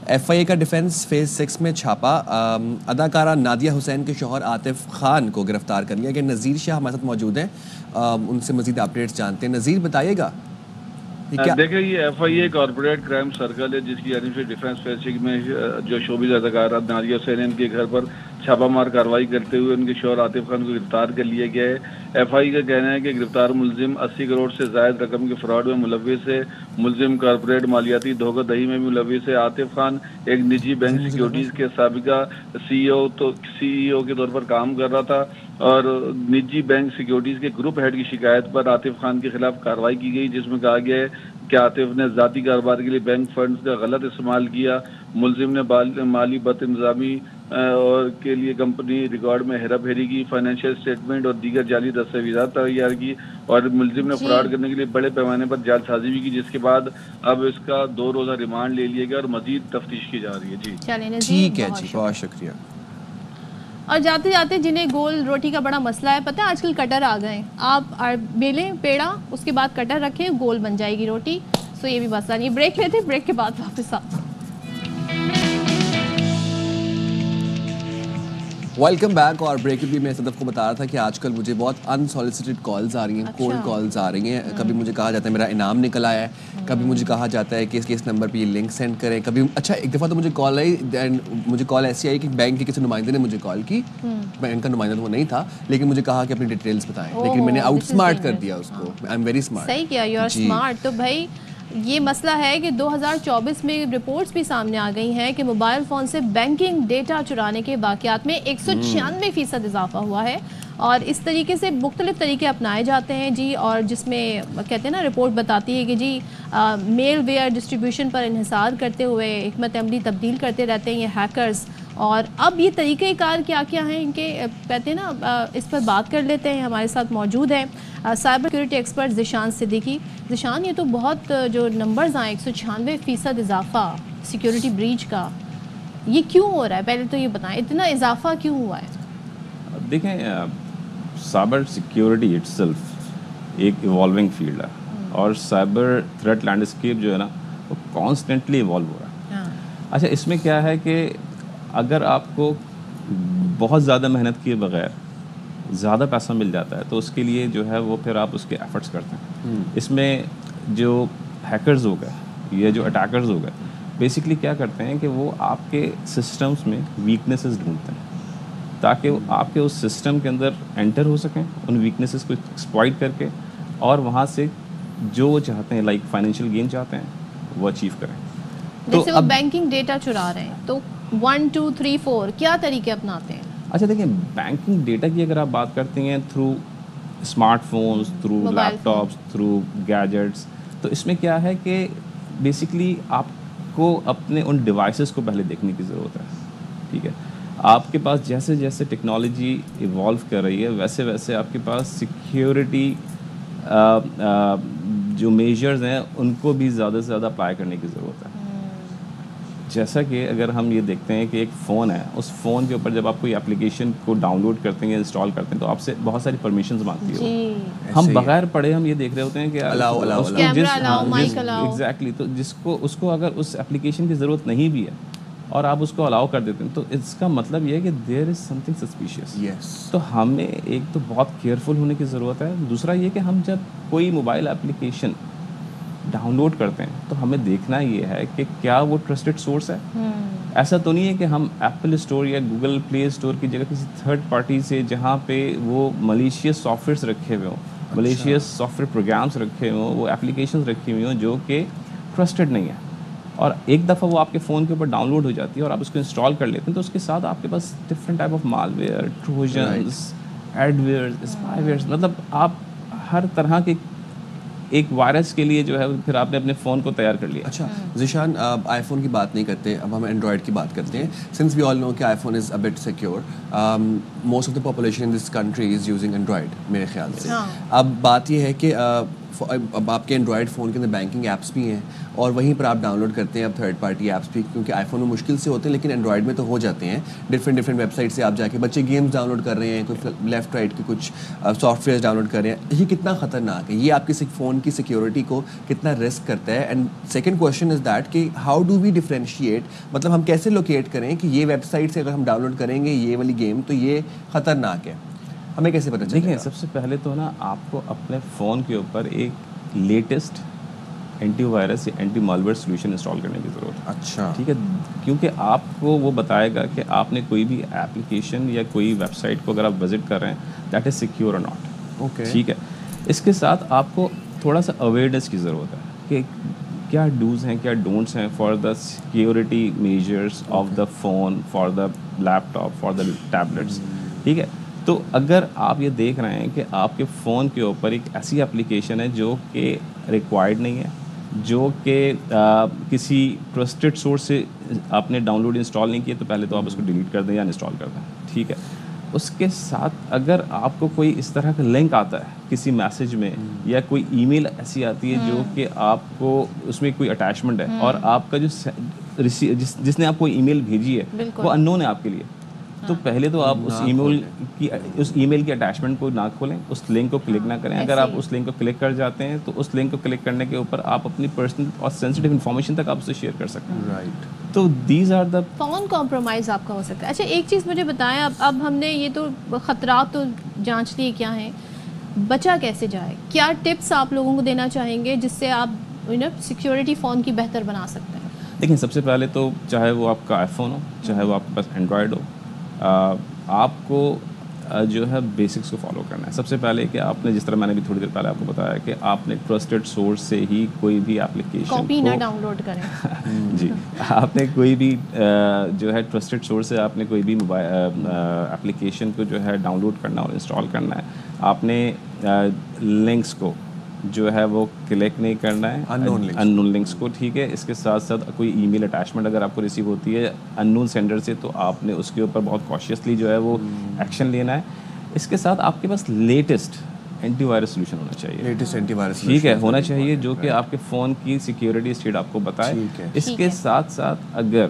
ایف آئی اے کا ڈیفینس فیز 6 میں چھاپا, اداکارہ نادیہ حسین کے شوہر عاطف خان کو گرفتار کر لیا. کہ نذیر شاہ ہمارے ساتھ موجود ہیں, ان سے مزید اپڈیٹس جانتے ہیں. نذیر بتائیے گا. دیکھیں یہ F I A corporate crime circle ہے جس کی جانب سے ڈیفینس فیز 6 میں جو شوبز اداکارہ نادیہ حسین ان کے گھر پر چھاپا مار کارروائی کرتے ہوئے ان کے شوہر عاطف خان کو گرفتار کر لیا گیا ہے. ایف آئی کا کہنا ہے کہ گرفتار ملزم 80 کروڑ سے زائد رقم کے فراڈ میں ملوث ہے. ملزم کارپوریٹ مالیاتی دھوکہ دہی میں بھی ملوث ہے. عاطف خان ایک نجی بینک سیکیورٹیز کے سابقہ سی ای او کے طور پر کام کر رہا تھا, اور نجی بینک سیکیورٹیز کے گروپ ہیڈ کی شکایت پر عاطف خان کے خلاف کارروائی کی گئی, جس میں کہا گیا ہے کہ عاطف نے ذاتی کاروبار کے لیے بینک فنڈز کا غلط استعمال کیا. ملزم نے مالی بد انتظامی اور کے لیے کمپنی ریکارڈ میں ہیرا پھیری کی, فائنینشیل اسٹیٹمنٹ اور دیگر جعلی دستاویزات تیار کی, اور ملزم نے فراڈ کرنے کے لیے بڑے پیمانے پر جعل سازی بھی کی, جس کے بعد اب اس کا 2 روزہ ریمانڈ لے لیا گیا اور مزید تفتیش کی جا رہی ہے. جی ٹھیک ہے جی, بہت شکریہ. اور جاتے جاتے جنہیں گول روٹی کا بڑا مسئلہ ہے, پتہ ہے آج کل کٹر آ گئے, آپ بیلیں پیڑا اس کے بعد کٹر رکھیں, گول بن جائے گی روٹی. سو یہ بھی مسئلہ نہیں. بریک لیتے, بریک کے بعد واپس آتے. Welcome back. اور بریک بھی میں صدف کو بتا رہا تھا کہ آج کل مجھے بہت انسالیسیٹڈ کالز آ رہی ہیں, کولڈ کالز آ رہی ہیں. کبھی مجھے کہا جاتا ہے میرا انعام نکل آیا ہے, کبھی مجھے کہا جاتا ہے کہ اس نمبر پہ یہ لنک سینڈ کریں. کبھی اچھا ایک دفعہ تو مجھے کال آئی, مجھے کال ایسی آئی کہ بینک کے کسی نمائندے نے مجھے کال کی, بینک کا نمائندہ وہ نہیں تھا لیکن مجھے کہا کہ اپنی ڈیٹیلس بتائیں, لیکن میں نے آؤٹ اسمارٹ کر دیا اس کو. I am very smart. صحیح کیا, یو آر اسمارٹ. تو بھائی یہ مسئلہ ہے کہ 2024 میں رپورٹس بھی سامنے آ گئی ہیں کہ موبائل فون سے بینکنگ ڈیٹا چرانے کے واقعات میں 196% اضافہ ہوا ہے, اور اس طریقے سے مختلف طریقے اپنائے جاتے ہیں جی. اور جس میں کہتے ہیں نا, رپورٹ بتاتی ہے کہ جی میل ویئر ڈسٹریبیوشن پر انحصار کرتے ہوئے حکمت عملی تبدیل کرتے رہتے ہیں یہ ہیکرز. اور اب یہ طریقہ کار کیا کیا ہیں ان کے, کہتے ہیں نا, اس پر بات کر لیتے ہیں. ہمارے ساتھ موجود ہیں cyber security expert Zeeshan Siddiqui. Zeeshan, یہ تو بہت جو نمبرز آئیں 196% اضافہ سیکیورٹی بریچ کا, یہ کیوں ہو رہا ہے؟ پہلے تو یہ بتائیں اتنا اضافہ کیوں ہوا ہے؟ دیکھیں, سائبر سیکیورٹی اٹ سیلف ایک ایوالونگ فیلڈ ہے, اور سائبر تھریٹ لینڈسکیپ جو ہے نا وہ کانسٹنٹلی ایوالو ہو رہا ہے. اچھا, اس میں کیا ہے کہ اگر آپ کو بہت زیادہ محنت کیے بغیر زیادہ پیسہ مل جاتا ہے تو اس کے لیے جو ہے وہ پھر آپ اس کے ایفرٹس کرتے ہیں. اس میں جو ہیکرز ہو گئے یا جو اٹیکرز ہو گئے, بیسکلی کیا کرتے ہیں کہ وہ آپ کے سسٹمز میں ویکنیسز ڈھونڈتے ہیں تاکہ آپ کے اس سسٹم کے اندر انٹر ہو سکیں, ان ویکنیسز کو ایکسپلائٹ کر کے, اور وہاں سے جو وہ چاہتے ہیں لائک فائنینشیل گین چاہتے ہیں وہ اچیو کریں. جیسے وہ بینکنگ ڈیٹا چرا رہے ہیں تو 1 2 3 4 کیا طریقے اپناتے ہیں؟ اچھا دیکھیں, بینکنگ ڈیٹا کی اگر آپ بات کرتے ہیں تھرو اسمارٹ فونس, تھرو لیپ ٹاپس, تھرو گیجٹس. تو اس میں کیا ہے کہ بیسکلی آپ کو اپنے ان ڈیوائسز کو پہلے دیکھنے کی ضرورت ہے. ٹھیک ہے, آپ کے پاس جیسے جیسے ٹیکنالوجی ایوالو کر رہی ہے ویسے ویسے آپ کے پاس سیکیورٹی جو میجرز ہیں ان کو بھی زیادہ سے زیادہ اپلائی کرنے کی ضرورت ہے. جیسا کہ اگر ہم یہ دیکھتے ہیں کہ ایک فون ہے, اس فون کے اوپر جب آپ کوئی اپلیکیشن کو ڈاؤن لوڈ کرتے ہیں یا انسٹال کرتے ہیں تو آپ سے بہت ساری پرمیشنز مانگتی ہے. ہم بغیر پڑھے ہم یہ دیکھ رہے ہوتے ہیں کہ ایگزیکٹلی, تو اس کو اگر اس اپلیکیشن کی ضرورت نہیں بھی ہے اور آپ اس کو الاؤ کر دیتے ہیں تو اس کا مطلب یہ ہے کہ دیر از سم تھنگ سسپیشیس. تو ہمیں ایک تو بہت کیئرفل ہونے کی ضرورت ہے. دوسرا یہ کہ ہم جب کوئی موبائل اپلیکیشن ڈاؤن لوڈ کرتے ہیں تو ہمیں دیکھنا یہ ہے کہ کیا وہ ٹرسٹڈ سورس ہے. ایسا تو نہیں ہے کہ ہم ایپل اسٹور یا گوگل پلے اسٹور کی جگہ کسی تھرڈ پارٹی سے جہاں پہ وہ ملیشیس سافٹ ویئرس رکھے ہوئے ہوں, ملیشیس سافٹ ویئر پروگرامس رکھے ہوئے ہوں, وہ اپلیکیشنز رکھی ہوئی ہوں جو کہ ٹرسٹڈ نہیں ہے, اور ایک دفعہ وہ آپ کے فون کے اوپر ڈاؤن لوڈ ہو جاتی ہے اور آپ اس کو انسٹال کر لیتے ہیں تو اس کے ساتھ آپ کے پاس different type of malware, trojans, adwares, spywares, مطلب آپ ہر طرح کے ایک وائرس کے لیے جو ہے پھر آپ نے اپنے فون کو تیار کر لیا. اچھا ذیشان, آئی فون کی بات نہیں کرتے, اب ہم اینڈرائڈ کی بات کرتے ہیں. سنس وی آل نو کہ iPhone is a bit secure, most of the population in this country is using Android میرے خیال سے. اب بات یہ ہے کہ اب آپ کے اینڈرائڈ فون کے اندر بینکنگ ایپس بھی ہیں اور وہیں پر آپ ڈاؤن لوڈ کرتے ہیں اب تھرڈ پارٹی ایپس بھی, کیونکہ آئی فون میں مشکل سے ہوتے ہیں لیکن اینڈرائڈ میں تو ہو جاتے ہیں. ڈفرینٹ ویب سائٹ سے آپ جا کے بچے گیمز ڈاؤن لوڈ کر رہے ہیں, کوئی لیفٹ رائٹ کے کچھ سافٹ ویئرس ڈاؤن لوڈ کر رہے ہیں. یہ کتنا خطرناک ہے, یہ آپ کے فون کی سیکیورٹی کو کتنا رسک کرتا ہے. And second question is that کہ ہاؤ ڈو وی ڈفرینشیٹ, مطلب ہم کیسے لوکیٹ کریں کہ یہ ویب سائٹ سے اگر ہم ڈاؤن لوڈ کریں گے یہ والی گیم تو یہ خطرناک ہے, ہمیں کیسے پتہ چلے گا؟ دیکھیں, سب سے پہلے تو نا آپ کو اپنے فون کے اوپر ایک لیٹسٹ اینٹی وائرس یا اینٹی مالویئر سولوشن انسٹال کرنے کی ضرورت ہے. اچھا ٹھیک ہے, کیونکہ آپ کو وہ بتائے گا کہ آپ نے کوئی بھی ایپلیکیشن یا کوئی ویب سائٹ کو اگر آپ وزٹ کر رہے ہیں دیٹ از سیکیور اور ناٹ. اوکے ٹھیک ہے, اس کے ساتھ آپ کو تھوڑا سا اویئرنیس کی ضرورت ہے کہ کیا ڈوز ہیں کیا ڈونٹس ہیں for the security measures of the phone, for the laptop, for the tablets. ٹھیک ہے, تو اگر آپ یہ دیکھ رہے ہیں کہ آپ کے فون کے اوپر ایک ایسی اپلیکیشن ہے جو کہ ریکوائرڈ نہیں ہے, جو کہ کسی ٹرسٹڈ سورس سے آپ نے ڈاؤن لوڈ انسٹال نہیں کیا, تو پہلے تو آپ اس کو ڈیلیٹ کر دیں یا انسٹال کر دیں. ٹھیک ہے, اس کے ساتھ اگر آپ کو کوئی اس طرح کا لنک آتا ہے کسی میسیج میں یا کوئی ای میل ایسی آتی ہے جو کہ آپ کو اس میں کوئی اٹیچمنٹ ہے اور آپ کا جو جس نے آپ کو ای میل بھیجی ہے وہ ان نون ہے آپ کے لیے, تو پہلے تو آپ اس ای میل کی اٹیچمنٹ کو نہ کھولیں, اس لنک کو کلک نہ کریں. اگر آپ اس لنک کو کلک کر جاتے ہیں تو اس لنک کو کلک کرنے کے اوپر آپ اپنی پرسنل اور سینسٹیو انفارمیشن تک آپ اسے شیئر کر سکتے ہیں. رائٹ, تو these are the phone compromise آپ کا ہو سکتا ہے. اچھا ایک چیز مجھے بتائیں, اب ہم نے یہ تو خطرات تو جانچ لیے کیا ہیں, بچا کیسے جائے, کیا ٹپس آپ لوگوں کو دینا چاہیں گے جس سے آپ سیکیورٹی فون کی بہتر بنا سکتے ہیں؟ دیکھیں, سب سے پہلے تو چاہے وہ آپ کا آئی فون ہو چاہے وہ آپ کے پاس اینڈرائڈ ہو, آپ کو جو ہے بیسکس کو فالو کرنا ہے. سب سے پہلے کہ آپ نے, جس طرح میں نے بھی تھوڑی دیر پہلے آپ کو بتایا کہ آپ نے ٹرسٹڈ سورس سے ہی کوئی بھی اپلیکیشن کاپی نہ ڈاؤن لوڈ کریں. جی, آپ نے کوئی بھی جو ہے ٹرسٹڈ سورس سے آپ نے کوئی بھی موبائل اپلیکیشن کو جو ہے ڈاؤن لوڈ کرنا اور انسٹال کرنا ہے, آپ نے لنکس کو جو ہے وہ کلک نہیں کرنا ہے, ان نون لنکس کو. ٹھیک ہے, اس کے ساتھ ساتھ کوئی ای میل اٹیچمنٹ اگر آپ کو ریسیو ہوتی ہے ان نون سینڈر سے تو آپ نے اس کے اوپر بہت کاشیسلی جو ہے وہ ایکشن لینا ہے. اس کے ساتھ آپ کے پاس لیٹسٹ اینٹی وائرس سولوشن ہونا چاہیے, لیٹسٹ اینٹی وائرس ٹھیک ہے ہونا چاہیے جو کہ آپ کے فون کی سیکیورٹی اسٹیٹ آپ کو بتائے. اس کے ساتھ ساتھ اگر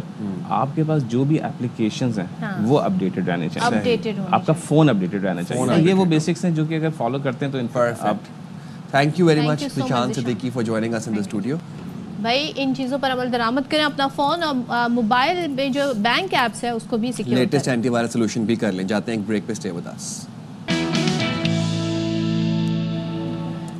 آپ کے پاس جو بھی اپلیکیشنز ہیں وہ اپڈیٹڈ رہنے چاہیے, آپ کا فون اپڈیٹڈ رہنا چاہیے. یہ وہ بیسکس ہیں جو کہ اگر فالو کرتے ہیں تو آپ. Thank you very much Zishan Siddiqui for joining us in the studio. بھائی ان چیزوں پر عمل درآمد کریں, اپنا فون اور موبائل میں جو بینک ایپس ہے اس کو بھی سیکیور کریں, لیٹسٹ اینٹی وائرس سولوشن بھی کر لیں. جاتے ہیں ایک بریک پہ, stay with us.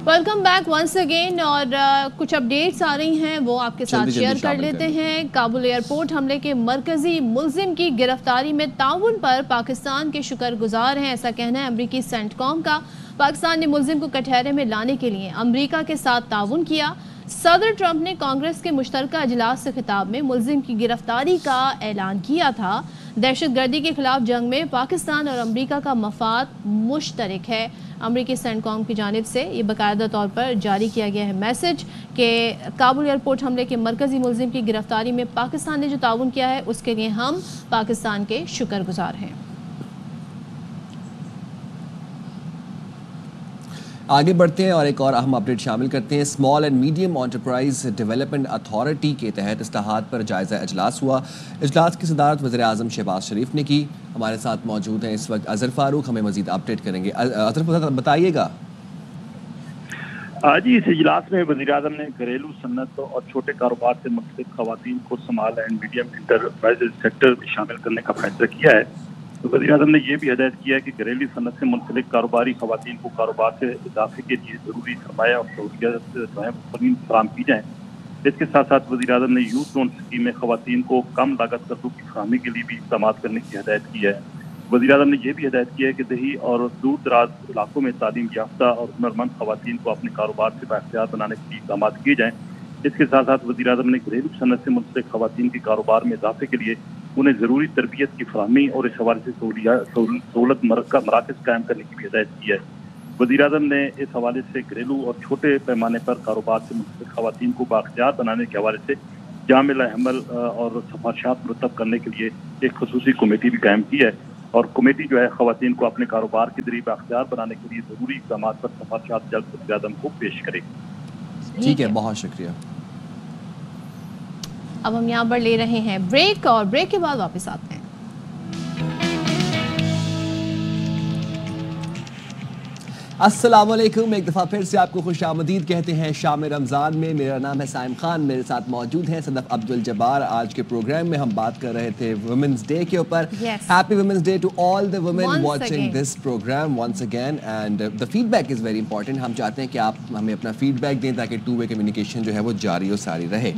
Welcome back once again, اور کچھ اپڈیٹس آ رہی ہیں وہ آپ کے ساتھ شیئر کر لیتے ہیں. کابل ایئرپورٹ حملے کے مرکزی ملزم کی گرفتاری میں تعاون پر پاکستان کے شکر گزار ہیں, ایسا کہنا ہے امریکی سینٹ کام کا. پاکستان نے ملزم کو کٹہرے میں لانے کے لیے امریکہ کے ساتھ تعاون کیا. صدر ٹرمپ نے کانگریس کے مشترکہ اجلاس سے خطاب میں ملزم کی گرفتاری کا اعلان کیا تھا. دہشت گردی کے خلاف جنگ میں پاکستان اور امریکہ کا مفاد مشترک ہے. امریکی سینٹکام کی جانب سے یہ باقاعدہ طور پر جاری کیا گیا ہے میسج کہ کابل ایئرپورٹ حملے کے مرکزی ملزم کی گرفتاری میں پاکستان نے جو تعاون کیا ہے اس کے لیے ہم پاکستان کے شکر گزار ہیں. آگے بڑھتے ہیں اور ایک اور اہم اپڈیٹ شامل کرتے ہیں. Small and medium enterprise development authority کے تحت اصلاحات پر جائزہ اجلاس ہوا. اجلاس کی صدارت وزیر اعظم شہباز شریف نے کی. ہمارے ساتھ موجود ہیں اس وقت اظہر فاروق, ہمیں مزید اپڈیٹ کریں گے. اظہر بتائیے گا. جی, اس اجلاس میں وزیر اعظم نے گھریلو صنعت اور چھوٹے کاروبار سے منسلک خواتین کو small and medium enterprise sector میں شامل کرنے کا فیصلہ کیا ہے. وزیر اعظم نے یہ بھی ہدایت کیا ہے کہ گھریلو صنعت سے منسلک کاروباری خواتین کو کاروبار سے اضافے کے لیے ضروری سرمایہ اور سہولیات فراہم کی جائیں. اس کے ساتھ ساتھ وزیر اعظم نے یوتھ لون اسکیم میں خواتین کو کم لاگت قرضوں کی فراہمی کے لیے بھی اقدامات کرنے کی ہدایت کی ہے. وزیر اعظم نے یہ بھی ہدایت کی ہے کہ دیہی اور دور دراز علاقوں میں تعلیم یافتہ اور ہنرمند خواتین کو اپنے کاروبار سے بااختیار بنانے کے لیے اقدامات کیے جائیں. اس کے ساتھ ساتھ وزیر اعظم نے گھریلو صنعت سے منسلک خواتین کے کاروبار میں اضافے کے لیے انہیں ضروری تربیت کی فراہمی اور اس حوالے سے سہولت مراکز قائم کرنے کی بھی ہدایت کی ہے. وزیر اعظم نے اس حوالے سے گھریلو اور چھوٹے پیمانے پر کاروبار سے منسلک خواتین کو بااختیار بنانے کے حوالے سے جامع عمل اور سفارشات مرتب کرنے کے لیے ایک خصوصی کمیٹی بھی قائم کی ہے. اور کمیٹی جو ہے خواتین کو اپنے کاروبار کے ذریعے بااختیار بنانے کے لیے ضروری اقدامات پر سفارشات جلد وزیر اعظم کو پیش کرے گی. ٹھیک ہے, بہت شکریہ. اب ہم یہاں پر لے رہے ہیں بریک, اور بریک کے بعد واپس آتے ہیں. السلام علیکم, ایک دفعہ پھر سے آپ کو خوش آمدید کہتے ہیں شام رمضان میں. میرا نام ہے سائم خان, میرے ساتھ موجود ہیں صدف عبدالجبار. آج کے پروگرام میں ہم بات کر رہے تھے ویمنز ڈے کے اوپر. Happy women's day to all the women watching this programme once again, and the feedback is very important. ہم چاہتے ہیں کہ آپ ہمیں اپنا فیڈ بیک دیں تاکہ ٹو وے کمیونیکیشن جو ہے وہ جاری و ساری رہے.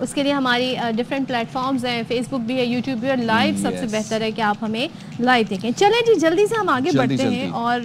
اس کے لیے ہماری ڈفرینٹ پلیٹ فارمز ہیں, فیس بک بھی ہے, یوٹیوب بھی, اور لائیو سب سے بہتر ہے کہ آپ ہمیں لائیو دیکھیں. چلیں جی, جلدی سے ہم آگے بڑھتے ہیں. اور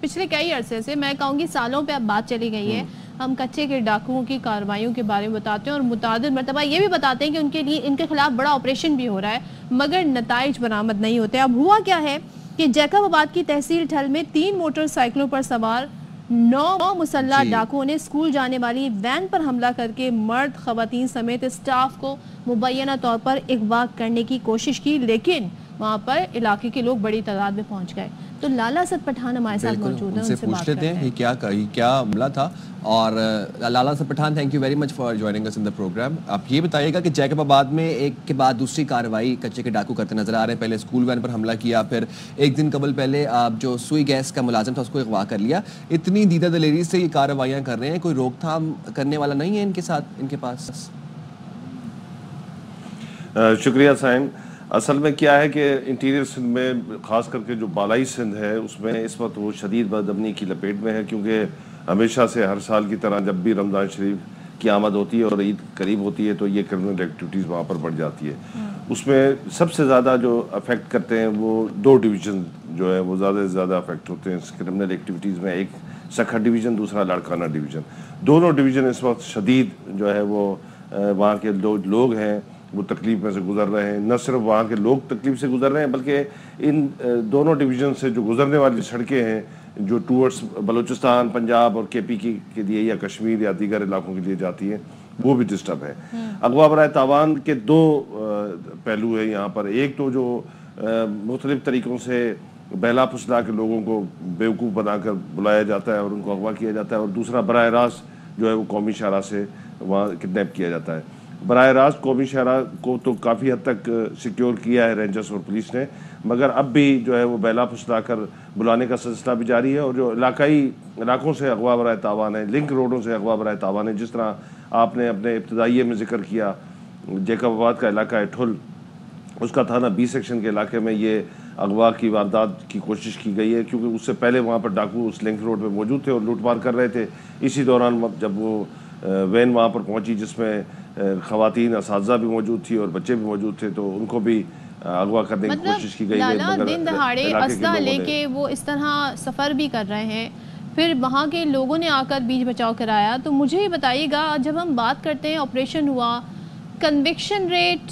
پچھلے کئی عرصے سے, میں کہوں گی سالوں پہ اب بات چلی گئی ہے, ہم کچے کے ڈاکوؤں کی کارروائیوں کے بارے میں بتاتے ہیں, اور متعدد مرتبہ یہ بھی بتاتے ہیں کہ ان کے خلاف بڑا آپریشن بھی ہو رہا ہے مگر نتائج برآمد نہیں ہوتے. اب ہوا کیا ہے کہ جیکب آباد کی تحصیل ٹھل میں 3 موٹر سائیکلوں پر سوار 9 مسلح ڈاکوؤں نے اسکول جانے والی وین پر حملہ کر کے مرد, خواتین سمیت اسٹاف کو مبینہ طور پر اغوا کرنے کی کوشش کی, لیکن وہاں پر علاقے کے لوگ بڑی تعداد میں پہنچ گئے. تو لالا اسد پٹھان ہمارے ساتھ موجود ہیں, ان سے پوچھ لیتے ہیں کیا عملہ تھا. اور Lala Asad Pathan, thank you very much for joining us in the programme. آپ یہ بتائیے گا کہ جیکب آباد میں ایک کے بعد دوسری کارروائی کچے کے ڈاکو کرتے نظر آ رہے ہیں. پہلے اسکول وین پر حملہ کیا, پھر ایک دن قبل پہلے جو سوئی گیس کا ملازم تھا اس کو اغوا کر لیا. اتنی دیدہ دلیری سے یہ کارروائیاں کر رہے ہیں, کوئی روک تھام کرنے والا نہیں ہے ان کے ساتھ, ان کے پاس؟ شکریہ سائم. اصل میں کیا ہے کہ انٹیریئر سندھ میں, خاص کر کے جو بالائی سندھ ہے, اس میں اس وقت وہ شدید بدامنی کی لپیٹ میں ہے, کیونکہ ہمیشہ سے ہر سال کی طرح جب بھی رمضان شریف کی آمد ہوتی ہے اور عید قریب ہوتی ہے تو یہ کرمنل ایکٹیویٹیز وہاں پر بڑھ جاتی ہے. اس میں سب سے زیادہ جو افیکٹ کرتے ہیں وہ 2 ڈویژن جو ہے وہ زیادہ سے زیادہ افیکٹ ہوتے ہیں اس کرمنل ایکٹیویٹیز میں. ایک سکھا ڈویژن, دوسرا لاڑکانہ ڈویژن. دونوں ڈویژن اس وقت شدید جو ہے وہ وہاں کے لوگ ہیں وہ تکلیف میں سے گزر رہے ہیں. نہ صرف وہاں کے لوگ تکلیف سے گزر رہے ہیں بلکہ ان دونوں ڈویژن سے جو گزرنے والی سڑکیں ہیں جو ٹورڈس بلوچستان, پنجاب اور کے پی کے لیے یا کشمیر یا دیگر علاقوں کے لیے جاتی ہیں, وہ بھی ڈسٹرب ہے. اغوا برائے تاوان کے 2 پہلو ہیں یہاں پر. ایک تو جو مختلف طریقوں سے بہلا پھسلا کے لوگوں کو بیوقوف بنا کر بلایا جاتا ہے اور ان کو اغوا کیا جاتا ہے, اور دوسرا براہ راست جو ہے وہ قومی شاہراہ سے وہاں کڈنیپ کیا جاتا ہے. براہ راست قومی شاہراہ کو تو کافی حد تک سیکیور کیا ہے رینجرز اور پولیس نے, مگر اب بھی جو ہے وہ بہلا پھسلا کر بلانے کا سلسلہ بھی جاری ہے. اور جو علاقائی علاقوں سے اغوا برائے تاوان ہے, لنک روڈوں سے اغوا برائے تاوان ہے, جس طرح آپ نے اپنے ابتدائیے میں ذکر کیا جیکب آباد کا علاقہ ہے ٹھل, اس کا تھانہ بی سیکشن کے علاقے میں یہ اغوا کی واردات کی کوشش کی گئی ہے, کیونکہ اس سے پہلے وہاں پر ڈاکو اس لنک روڈ پہ موجود تھے اور لوٹ مار کر رہے تھے. اسی دوران جب وہ وین وہاں پر پہنچی جس میں خواتین اساتذہ بھی موجود تھی اور بچے بھی موجود تھے, تو ان کو بھی اغوا کرنے کی کوشش کی گئی ہے. مطلب دن دہاڑے اسلحہ لے کے وہ اس طرح سفر بھی کر رہے ہیں, پھر وہاں کے لوگوں نے آ کر بیچ بچاؤ کرایا. تو مجھے یہ بتائیے گا, جب ہم بات کرتے ہیں آپریشن ہوا, کنوکشن ریٹ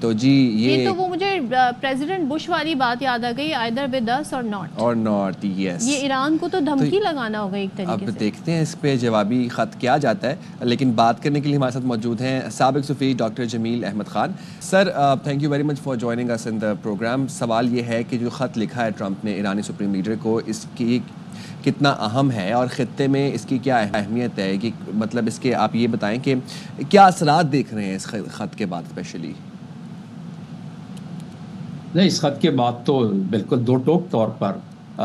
تو جی یہ تو وہ مجھے پریزیڈنٹ بش والی بات یاد آ گئی, either with us or not. yes. یہ ایران کو تو دھمکی لگانا ہوگا ایک طریقے سے. اب دیکھتے ہیں اس پہ جوابی خط کیا جاتا ہے, لیکن بات کرنے کے لیے ہمارے ساتھ موجود ہیں سابق صحافی doctor Jamil Ahmed Khan. Sir thank you very much for joining us in the programme. سوال یہ ہے کہ جو خط لکھا ہے ٹرمپ نے ایرانی سپریم لیڈر کو, اس کی کتنا اہم ہے اور خطے میں اس کی کیا اہمیت ہے, کہ مطلب اس کے آپ یہ بتائیں کہ کیا اثرات دیکھ رہے ہیں اس خط کے بعد اسپیشلی؟ نہیں, اس خط کے بعد تو بالکل دو ٹوک طور پر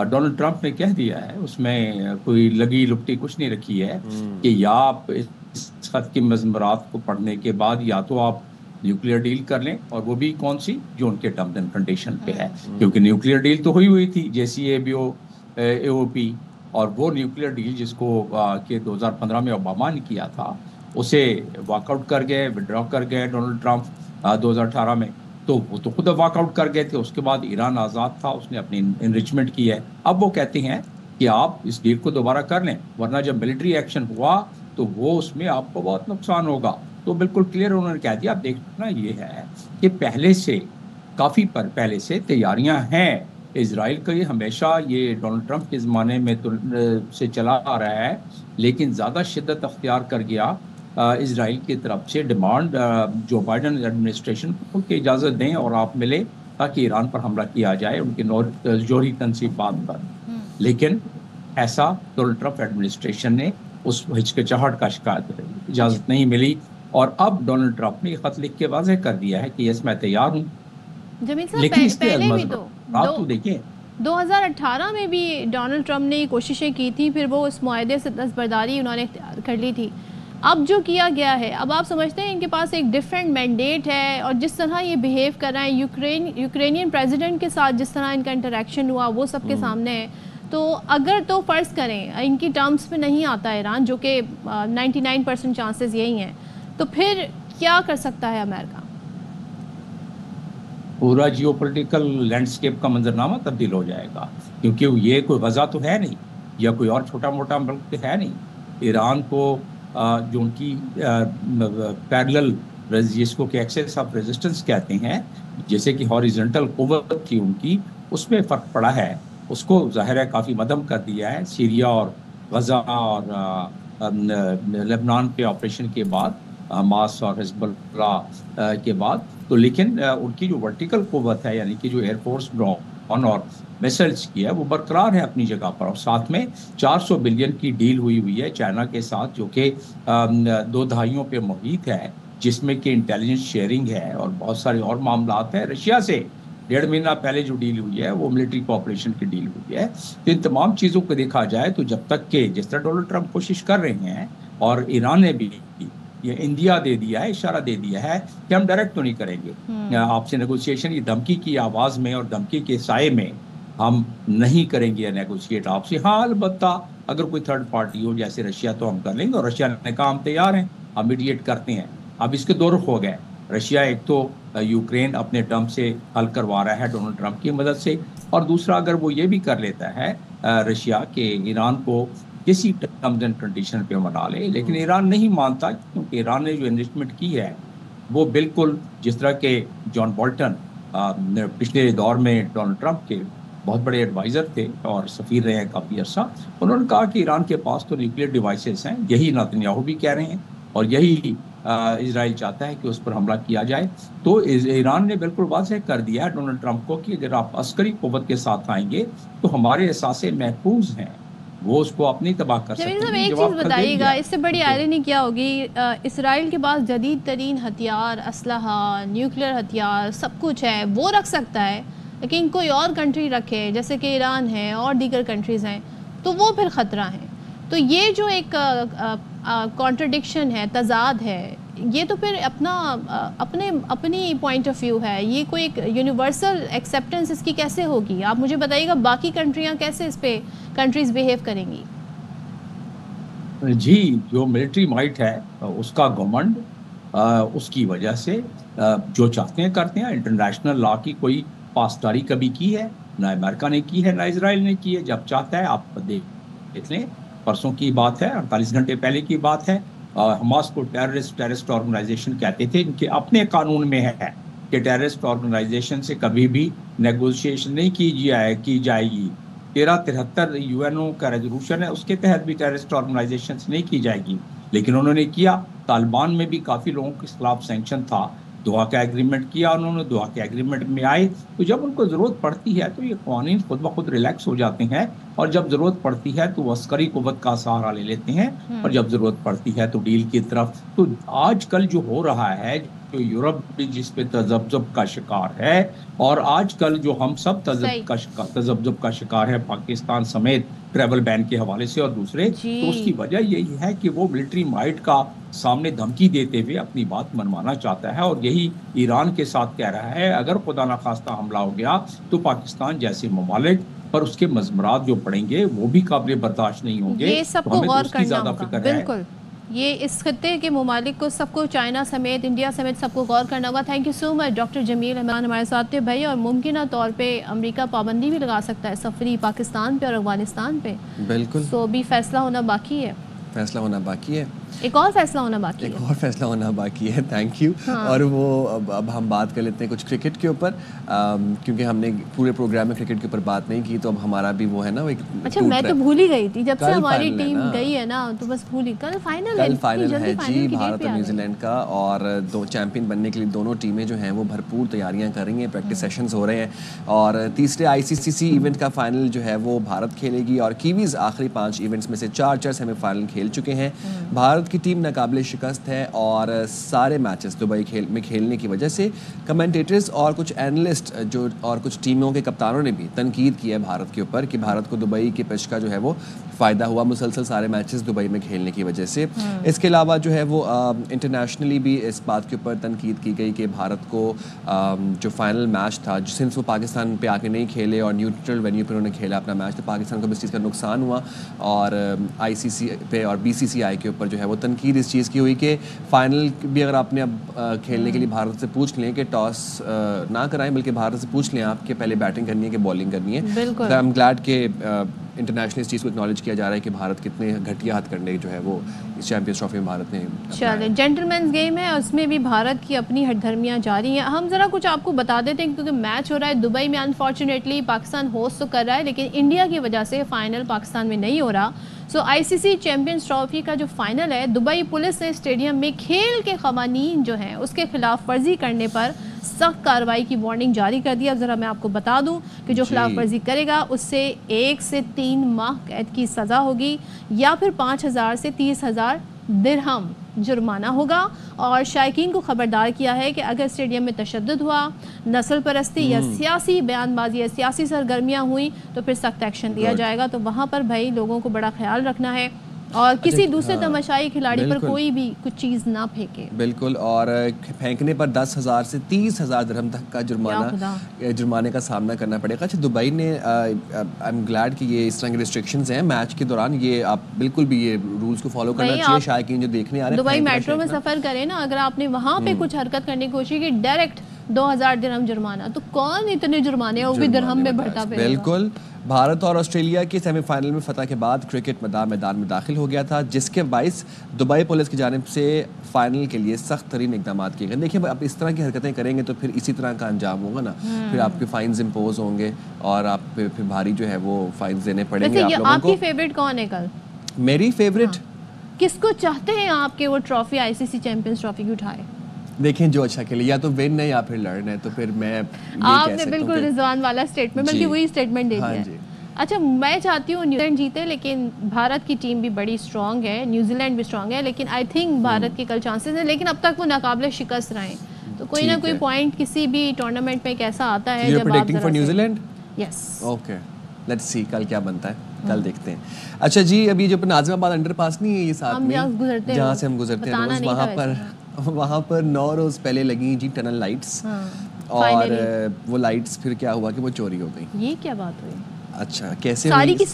ڈونلڈ ٹرمپ نے کہہ دیا ہے, اس میں کوئی لگی لپٹی کچھ نہیں رکھی ہے کہ یا آپ اس خط کے مضمرات کو پڑھنے کے بعد یا تو آپ نیوکلیئر ڈیل کر لیں, اور وہ بھی کون سی جو ان کے ٹرمز اینڈ کنڈیشن پہ ہے, کیونکہ نیوکلیئر ڈیل تو ہوئی تھی JCPOA, اور وہ نیوکلیئر ڈیل جس کو کہ 2015 میں اوباما نے کیا تھا اسے واک آؤٹ کر گئے, وڈرا کر گئے ڈونلڈ ٹرمپ 2018 میں, تو وہ تو خود واک آؤٹ کر گئے تھے. اس کے بعد ایران آزاد تھا, اس نے اپنی انریچمنٹ کی ہے. اب وہ کہتے ہیں کہ آپ اس ڈیل کو دوبارہ کر لیں, ورنہ جب ملٹری ایکشن ہوا تو وہ اس میں آپ کو بہت نقصان ہوگا. تو بالکل کلیئر انہوں نے کہہ دیا. اب دیکھنا یہ ہے کہ کافی پہلے سے تیاریاں ہیں. اسرائیل کا یہ ہمیشہ یہ ڈونلڈ ٹرمپ کے زمانے میں سے چلا آ رہا ہے, لیکن زیادہ شدت اختیار کر گیا اسرائیل کی طرف سے ڈیمانڈ جو بائیڈن ایڈمنسٹریشن کو کہ اجازت دیں اور آپ ملے تاکہ ایران پر حملہ کیا جائے ان کے جوہری تنصیبات پر. لیکن ایسا ڈونلڈ ٹرمپ ایڈمنسٹریشن نے اس ہچکچاہٹ کا شکایت اجازت نہیں ملی, اور اب ڈونلڈ ٹرمپ نے خط لکھ کے واضح کر دیا ہے کہ یس میں تیار ہوں. لیکن اس کے آپ تو دیکھیں 2018 میں بھی ڈونلڈ ٹرمپ نے کوششیں کی تھی, پھر وہ اس معاہدے سے دستبرداری انہوں نے اختیار کر لی تھی. اب جو کیا گیا ہے, اب آپ سمجھتے ہیں ان کے پاس ایک ڈیفرنٹ مینڈیٹ ہے, اور جس طرح یہ بیہیو کر رہے ہیں یوکرینین پریزیڈنٹ کے ساتھ, جس طرح ان کا انٹریکشن ہوا وہ سب کے سامنے ہے. تو اگر تو فرض کریں ان کی ٹرمز پہ نہیں آتا ایران, جو کہ 99% چانسز یہی ہیں, تو پھر کیا کر سکتا ہے امریکہ؟ پورا جیو پولیٹیکل لینڈسکیپ کا منظرنامہ تبدیل ہو جائے گا, کیونکہ یہ کوئی غزہ تو ہے نہیں یا کوئی اور چھوٹا موٹا ملک تو ہے نہیں. ایران کو جو ان کی پیرلل جس کو کہ ایکسس آف ریزسٹنس کہتے ہیں, جیسے کہ ہاریزنٹل قوت تھی ان کی, اس میں فرق پڑا ہے. اس کو ظاہر ہے کافی مدھم کر دیا ہے سیریا اور غزہ اور لبنان پہ آپریشن کے بعد, حماس اور حزب اللہ کے بعد. تو لیکن ان کی جو ورٹیکل قوت ہے, یعنی کہ جو ایئر فورس ڈرون اور میسلز کی ہے, وہ برقرار ہے اپنی جگہ پر. اور ساتھ میں 400 بلین کی ڈیل ہوئی ہے چائنا کے ساتھ, جو کہ 2 دہائیوں پہ محیط ہے, جس میں کہ انٹیلیجنس شیئرنگ ہے اور بہت سارے اور معاملات ہیں. رشیا سے 1.5 مہینہ پہلے جو ڈیل ہوئی ہے وہ ملٹری کوآپریشن کی ڈیل ہوئی ہے. تو ان تمام چیزوں کو دیکھا جائے تو جب تک کہ جس طرح ڈونلڈ ٹرمپ کوشش کر رہے ہیں, اور ایران نے بھی یہ انڈیا دے دیا ہے, اشارہ دے دیا ہے کہ ہم ڈائریکٹ تو نہیں کریں گے آپ سے نیگوسیشن, یہ دھمکی کی آواز میں اور دھمکی کے سائے میں ہم نہیں کریں گے نیگوشیٹ آپ سے. ہاں البتہ اگر کوئی تھرڈ پارٹی ہو جیسے رشیا تو ہم کر لیں گے, اور رشیا نے کہا ہم تیار ہیں, ہم میڈیٹ کرتے ہیں. اب اس کے 2 رخ ہو گئے. رشیا ایک تو یوکرین اپنے ٹرم سے حل کروا رہا ہے ڈونلڈ ٹرمپ کی مدد سے, اور دوسرا اگر وہ یہ بھی کر لیتا ہے رشیا کہ ایران کو کسی ٹرمز اینڈ کنڈیشن پہ منا لے. لیکن ایران نہیں مانتا, کیونکہ ایران نے جو انویسٹمنٹ کی ہے وہ بالکل جس طرح کہ جان بولٹن پچھلے دور میں ڈونلڈ ٹرمپ کے بہت بڑے ایڈوائزر تھے اور سفیر رہے ہیں کافی عرصہ, انہوں نے کہا کہ ایران کے پاس تو نیوکلیئر ڈیوائسز ہیں. یہی نتنیاہو بھی کہہ رہے ہیں, اور یہی اسرائیل چاہتا ہے کہ اس پر حملہ کیا جائے. تو ایران نے بالکل واضح کر دیا ہے ڈونلڈ ٹرمپ کو کہ اگر آپ عسکری قوت کے ساتھ آئیں گے تو ہمارے اثاثے محفوظ ہیں, وہ اس کو اپنی تباہ کر سکتے ہیں. ایک چیز بتائیے گا, اس سے بڑی آئرنی کیا ہوگی؟ اسرائیل کے پاس جدید ترین ہتھیار, اسلحہ, نیوکلیئر ہتھیار, سب کچھ ہے, وہ رکھ سکتا ہے, لیکن کوئی اور کنٹری رکھے جیسے کہ ایران ہے اور دیگر کنٹریز ہیں, تو وہ پھر خطرہ ہیں. تو یہ جو ایک کانٹرڈکشن ہے, تضاد ہے, یہ تو پھر اپنی پوائنٹ آف ویو ہے, یہ کوئی ایک یونیورسل ایکسیپٹنس اس کی کیسے ہوگی؟ آپ مجھے بتائیے گا باقی کنٹریاں کیسے اس پہ کنٹریز بیہیو کریں گی؟ جی, جو ملٹری مائٹ ہے اس کا گورنمنٹ اس کی وجہ سے جو چاہتے ہیں کرتے ہیں. انٹرنیشنل لا کی کوئی پاسداری کبھی کی ہے نہ امریکہ نے کی ہے نہ اسرائیل نے کی ہے. جب چاہتا ہے آپ دیکھ لیں, پرسوں کی بات ہے, 48 گھنٹے پہلے کی بات ہے, حماس کو ٹیررسٹ آرگنائزیشن کہتے تھے, ان کے اپنے قانون میں ہے کہ ٹیررسٹ آرگنائزیشن سے کبھی بھی نیگوشیشن نہیں کی جائے گی. 1373 UN کا ریزولوشن ہے, اس کے تحت بھی ٹیررسٹ آرگنائزیشن سے نہیں کی جائے گی, لیکن انہوں نے کیا. طالبان میں بھی کافی لوگوں کے خلاف سینکشن تھا, دعا کا ایگریمنٹ کیا انہوں نے, دعا کے ایگریمنٹ میں آئے. تو جب ان کو ضرورت پڑتی ہے تو یہ قوانین خود بخود ریلیکس ہو جاتے ہیں, اور جب ضرورت پڑتی ہے تو وہ عسکری قوت کا سہارا لے لیتے ہیں, اور جب ضرورت پڑتی ہے تو ڈیل کی طرف. تو آج کل جو ہو رہا ہے, جو یورپ بھی جس پہ تذبذب کا شکار ہے, اور آج کل جو ہم سب تذبذب کا شکار ہے پاکستان سمیت ٹریول بین کے حوالے سے اور دوسرے, تو اس کی وجہ یہی ہے کہ وہ ملٹری مائٹ کا سامنے دھمکی دیتے ہوئے اپنی بات منوانا چاہتا ہے, اور یہی ایران کے ساتھ کہہ رہا ہے اگر خدا نخواستہ حملہ ہو گیا تو پاکستان جیسے ممالک پر اس کے مضمرات جو پڑیں گے وہ بھی قابل برداشت نہیں ہوں گے. یہ سب کو غور کرنا ہوگا, بالکل یہ اس خطے کے ممالک کو سب کو, چائنا سمیت انڈیا سمیت سب کو غور کرنا ہوگا. Thank you so much doctor Jamil Ahmed ہمارے ساتھ تھے بھائی. اور ممکنہ طور پہ امریکہ پابندی بھی لگا سکتا ہے سفری پاکستان پہ اور افغانستان پہ, بالکل. تو بھی فیصلہ ہونا باقی ہے, فیصلہ ہونا باقی ہے, ایک اور فیصلہ ہونا باقی ہے, ایک اور فیصلہ ہونا باقی ہے. Thank you. اور وہ اب ہم بات کر لیتے ہیں کچھ کرکٹ کے اوپر, کیونکہ ہم نے پورے پروگرام میں کرکٹ کے اوپر بات نہیں کی, تو اب ہمارا بھی وہ ہے نا. اچھا میں تو بھول ہی گئی تھی, جب سے ہماری ٹیم گئی ہے نا تو بس بھول ہی. کل فائنل ہے جی بھارت اور نیوزی لینڈ کا, اور دو چیمپئن بننے کے لیے دونوں ٹیمیں جو ہیں وہ بھرپور تیاریاں کر رہی ہیں, پریکٹس سیشنز ہو رہے ہیں, اور تیسرے ICC ایونٹ کا فائنل جو ہے وہ بھارت کھیلے گی, اور کیویز آخری 5 ایونٹس میں سے 4 سیمی فائنل کھیل چکے ہیں. بھارت کی ٹیم ناقابل شکست ہے, اور سارے میچز دبئی میں کھیلنے کی وجہ سے کمنٹیٹرز اور کچھ اینالسٹ جو اور کچھ ٹیموں کے کپتانوں نے بھی تنقید کی ہے بھارت کے اوپر کہ بھارت کو دبئی کے پچ کا جو ہے وہ فائدہ ہوا مسلسل سارے میچز دبئی میں کھیلنے کی وجہ سے. اس کے علاوہ جو ہے وہ انٹرنیشنلی بھی اس بات کے اوپر تنقید کی گئی کہ بھارت کو جو فائنل میچ تھا, سنس وہ پاکستان پہ آ کے نہیں کھیلے اور نیوٹرل وینیو پہ انہوں نے کھیلا اپنا میچ, تو پاکستان کو اس چیز کا نقصان ہوا. اور ICC پہ اور BCCI کے اوپر جو ہے وہ تنقید اس چیز کی ہوئی کہ فائنل بھی اگر آپ نے اب کھیلنے کے لیے بھارت سے پوچھ لیں کہ ٹاس نہ کرائیں, بلکہ بھارت سے پوچھ لیں آپ کہ پہلے بیٹنگ کرنی ہے کہ بالنگ کرنی ہے. آئی ایم گلیڈ کہ انٹرنیشنل اس چیز کو اکنالج کیا جا رہا ہے کہ بھارت کتنے گھٹیا ہاتھ کرنے جو ہے وہ اس چیمپئنز ٹرافی میں بھارت نے. چلیں جینٹلمینز گیم ہے, اس میں بھی بھارت کی اپنی ہٹ دھرمیاں جاری ہیں. ہم ذرا کچھ آپ کو بتا دیتے ہیں, کیونکہ میچ ہو رہا ہے دبئی میں, انفارچونیٹلی پاکستان ہوسٹ تو کر رہا ہے, لیکن انڈیا کی وجہ سے فائنل پاکستان میں نہیں ہو رہا. سو ICC چیمپئنز ٹرافی کا جو فائنل ہے, دبئی پولیس نے اسٹیڈیم میں کھیل کے قوانین جو ہیں اس کے خلاف ورزی کرنے پر سخت کارروائی کی وارننگ جاری کر دیا. اب ذرا میں آپ کو بتا دوں کہ جو خلاف ورزی کرے گا اس سے 1 سے 3 ماہ قید کی سزا ہوگی, یا پھر 5,000 سے 30,000 درہم جرمانہ ہوگا. اور شائقین کو خبردار کیا ہے کہ اگر اسٹیڈیم میں تشدد ہوا, نسل پرستی یا سیاسی بیان بازی یا سیاسی سرگرمیاں ہوئیں تو پھر سخت ایکشن لیا جائے گا. تو وہاں پر بھائی لوگوں کو بڑا خیال رکھنا ہے, اور کسی دوسرے تماشائی کھلاڑی پر کوئی بھی کچھ چیز نہ پھینکے. بالکل, اور پھینکنے پر 10,000 سے 30,000 درہم تک کا جرمانے کا سامنا کرنا پڑے گا. اچھا دبئی نے, آئی ایم گلیڈ کہ یہ اس طرح کی ریسٹرکشنز ہیں میچ کے دوران, یہ آپ بالکل بھی یہ رولز کو فالو کرنا چاہیے. شائقین جو دیکھنے آ رہے ہیں دبئی میٹرو میں سفر کریں نا, اگر آپ نے وہاں پہ کچھ حرکت کرنے کی کوشش کی, ڈائریکٹ 2,000 درہم جرمانہ. تو کون اتنے جرمانے, وہ بھی درہم میں بڑھتا پھر. بالکل. بھارت اور آسٹریلیا کے سیمی فائنل میں فتح کے بعد کرکٹ میدان میں داخل ہو گیا تھا, جس کے باعث دبئی پولیس کی جانب سے فائنل کے لیے سخت ترین اقدامات کیے گئے. دیکھیں اب اس طرح کی حرکتیں کریں گے تو پھر اسی طرح کا انجام ہوگا نا, پھر آپ کے فائنز امپوز ہوں گے اور آپ پہ پھر بھاری جو ہے وہ فائنز دینے پڑیں گے آپ لوگوں کو. آپ کی فیوریٹ کون ہے کل؟ میری فیوریٹ کس کو چاہتے ہیں آپ کہ وہ ٹرافی ICC چیمپئنز ٹرافی کی اٹھائے؟ دیکھیں جو اچھا کھیلے, یا تو ون ہے یا پھر لرن ہے, تو پھر میں آپ نے بالکل رضوان والا اسٹیٹمنٹ, بلکہ وہی اسٹیٹمنٹ دے دیا ہے. اچھا میں چاہتی ہوں نیوزی لینڈ جیتے, لیکن بھارت کی ٹیم بھی بڑی اسٹرانگ ہے, نیوزی لینڈ بھی اسٹرانگ ہے, لیکن آئی تھنک بھارت کے کل چانسز ہیں, لیکن اب تک وہ ناقابل شکست رہے. تو کوئی نہ کوئی پوائنٹ کسی بھی ٹورنامنٹ میں ایک ایسا آتا ہے جب آپ for New Zealand. Yes okay, let's see کل کیا بنتا ہے, کل دیکھتے ہیں. اچھا جی, ابھی جو ناظم آباد انڈر پاس نہیں ہے یہ ساتھ میں جہاں سے ہم گزرتے ہیں روز, وہاں پر 9 روز پہلے لگی جی ٹنل لائٹس, اور وہ لائٹس پھر کیا ہوا کہ وہ چوری ہو گئی. یہ کیا بات ہوئی؟ اچھا کیسے ساری کی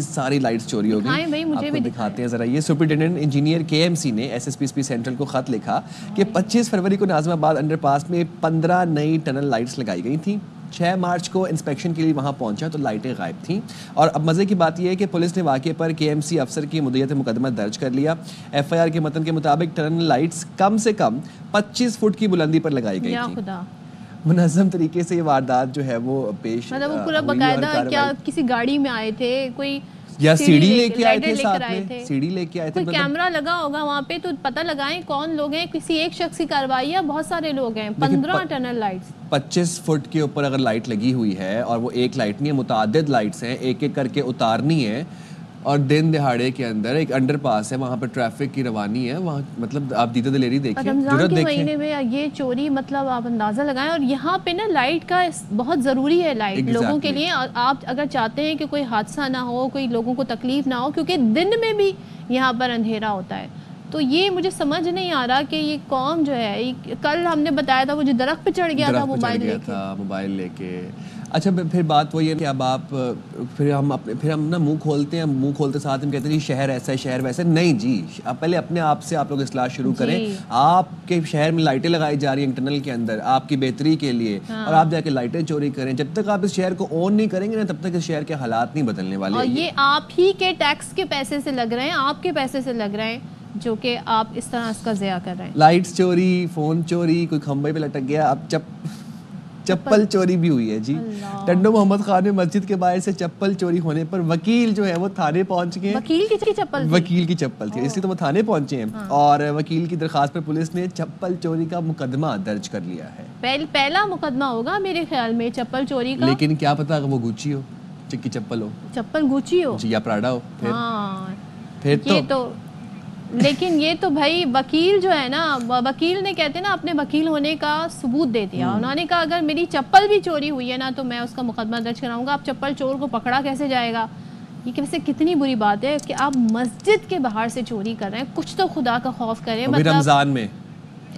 ساری لائٹس چوری ہو گئی. آپ کو دکھاتے ہیں ذرا. یہ سپرنٹینڈنٹ انجینئر KMC نے SSPSP سینٹرل کو خط لکھا کہ 25 فروری کو ناظم آباد انڈر پاس میں 15 نئی ٹنل لائٹس لگائی گئی تھیں. 6 مارچ کو انسپیکشن کے لیے وہاں پہنچا تو لائٹیں غائب تھیں. اور اب مزے کی بات یہ ہے کہ پولیس نے واقعے پر KMC افسر کی مدعیت مقدمہ درج کر لیا. FIR کے متن کے مطابق ٹنل لائٹس کم سے کم 25 فٹ کی بلندی پر لگائی گئی تھیں. منظم طریقے سے یہ واردات جو ہے وہ پیش مطلب وہ پورا باقاعدہ کیا کسی گاڑی میں آئے تھے, کوئی یا سیڑھی لے کے آئے تھے, ساتھ میں سیڑھی لے کے آئے تھے, کوئی کیمرہ لگا ہوگا وہاں پہ, تو پتہ لگائیں کون لوگ ہیں, کسی ایک شخص کی کارروائی ہے, بہت سارے لوگ ہیں, 15 ٹنل لائٹس 25 فٹ کے اوپر اگر لائٹ لگی ہوئی ہے, اور وہ ایک لائٹ نہیں ہے, متعدد لائٹس ہیں, ایک ایک کر کے اتارنی ہے, اور دن دہاڑے کے اندر ایک انڈر پاس ہے, وہاں پہ ٹریفک کی روانی ہے, وہاں مطلب آپ دیدہ دلیری دیکھیں, رمضان کے مہینے میں یہ چوری, مطلب آپ اندازہ لگائیں. اور یہاں پہ نا لائٹ کا بہت ضروری ہے, لائٹ لوگوں کے لیے. اور آپ اگر چاہتے ہیں کہ کوئی حادثہ نہ ہو, کوئی لوگوں کو تکلیف نہ ہو, کیونکہ دن میں بھی یہاں پر اندھیرا ہوتا ہے, تو یہ مجھے سمجھ نہیں آ رہا کہ یہ قوم جو ہے, کل ہم نے بتایا تھا وہ جو درخت پہ چڑھ گیا تھا موبائل لے کے. اچھا پھر بات وہی ہے کہ اب آپ پھر ہم نا منہ کھولتے ہیں, منہ کھولتے ساتھ ہم کہتے ہیں جی شہر ایسا ہے, شہر ویسا. نہیں جی, آپ پہلے اپنے آپ سے آپ لوگ اصلاح شروع کریں. آپ کے شہر میں لائٹیں لگائی جا رہی ہیں ٹنل کے اندر آپ کی بہتری کے لیے, اور آپ جا کے لائٹیں چوری کریں. جب تک آپ اس شہر کو آن نہیں کریں گے نا, تب تک اس شہر کے حالات نہیں بدلنے والے. اور یہ آپ ہی کے ٹیکس کے پیسے سے لگ رہے ہیں, آپ کے پیسے سے لگ رہے ہیں, جو کہ آپ اس طرح اس کا ضیاع کر رہے ہیں. لائٹس چوری, فون چوری, کوئی کھمبے پہ لٹک گیا, اب چپل چوری بھی ہوئی ہے جی. ٹنڈو محمد خان میں مسجد کے باہر سے چپل چوری ہونے پر وکیل جو ہے وہ تھانے پہنچ گئے. وکیل کی چپل تھی, اس لیے تو وہ تھانے پہنچے ہیں, اور وکیل کی درخواست پر پلس نے چپل چوری کا مقدمہ درج کر لیا ہے. پہلا مقدمہ ہوگا میرے خیال میں چپل چوری کا, لیکن کیا پتا اگر وہ گوچی ہو, چکی چپل ہو, چپل گوچی ہو جی, یا پراڈا ہو, پھر تو لیکن یہ تو بھائی وکیل جو ہے نا, وکیل نے کہتے ہیں نا اپنے وکیل ہونے کا ثبوت دے دیا. انہوں نے کہا اگر میری چپل بھی چوری ہوئی ہے نا تو میں اس کا مقدمہ درج کراؤں گا. اب چپل چور کو پکڑا کیسے جائے گا؟ یہ ویسے کتنی بری بات ہے کہ آپ مسجد کے باہر سے چوری کر رہے ہیں. کچھ تو خدا کا خوف کریں.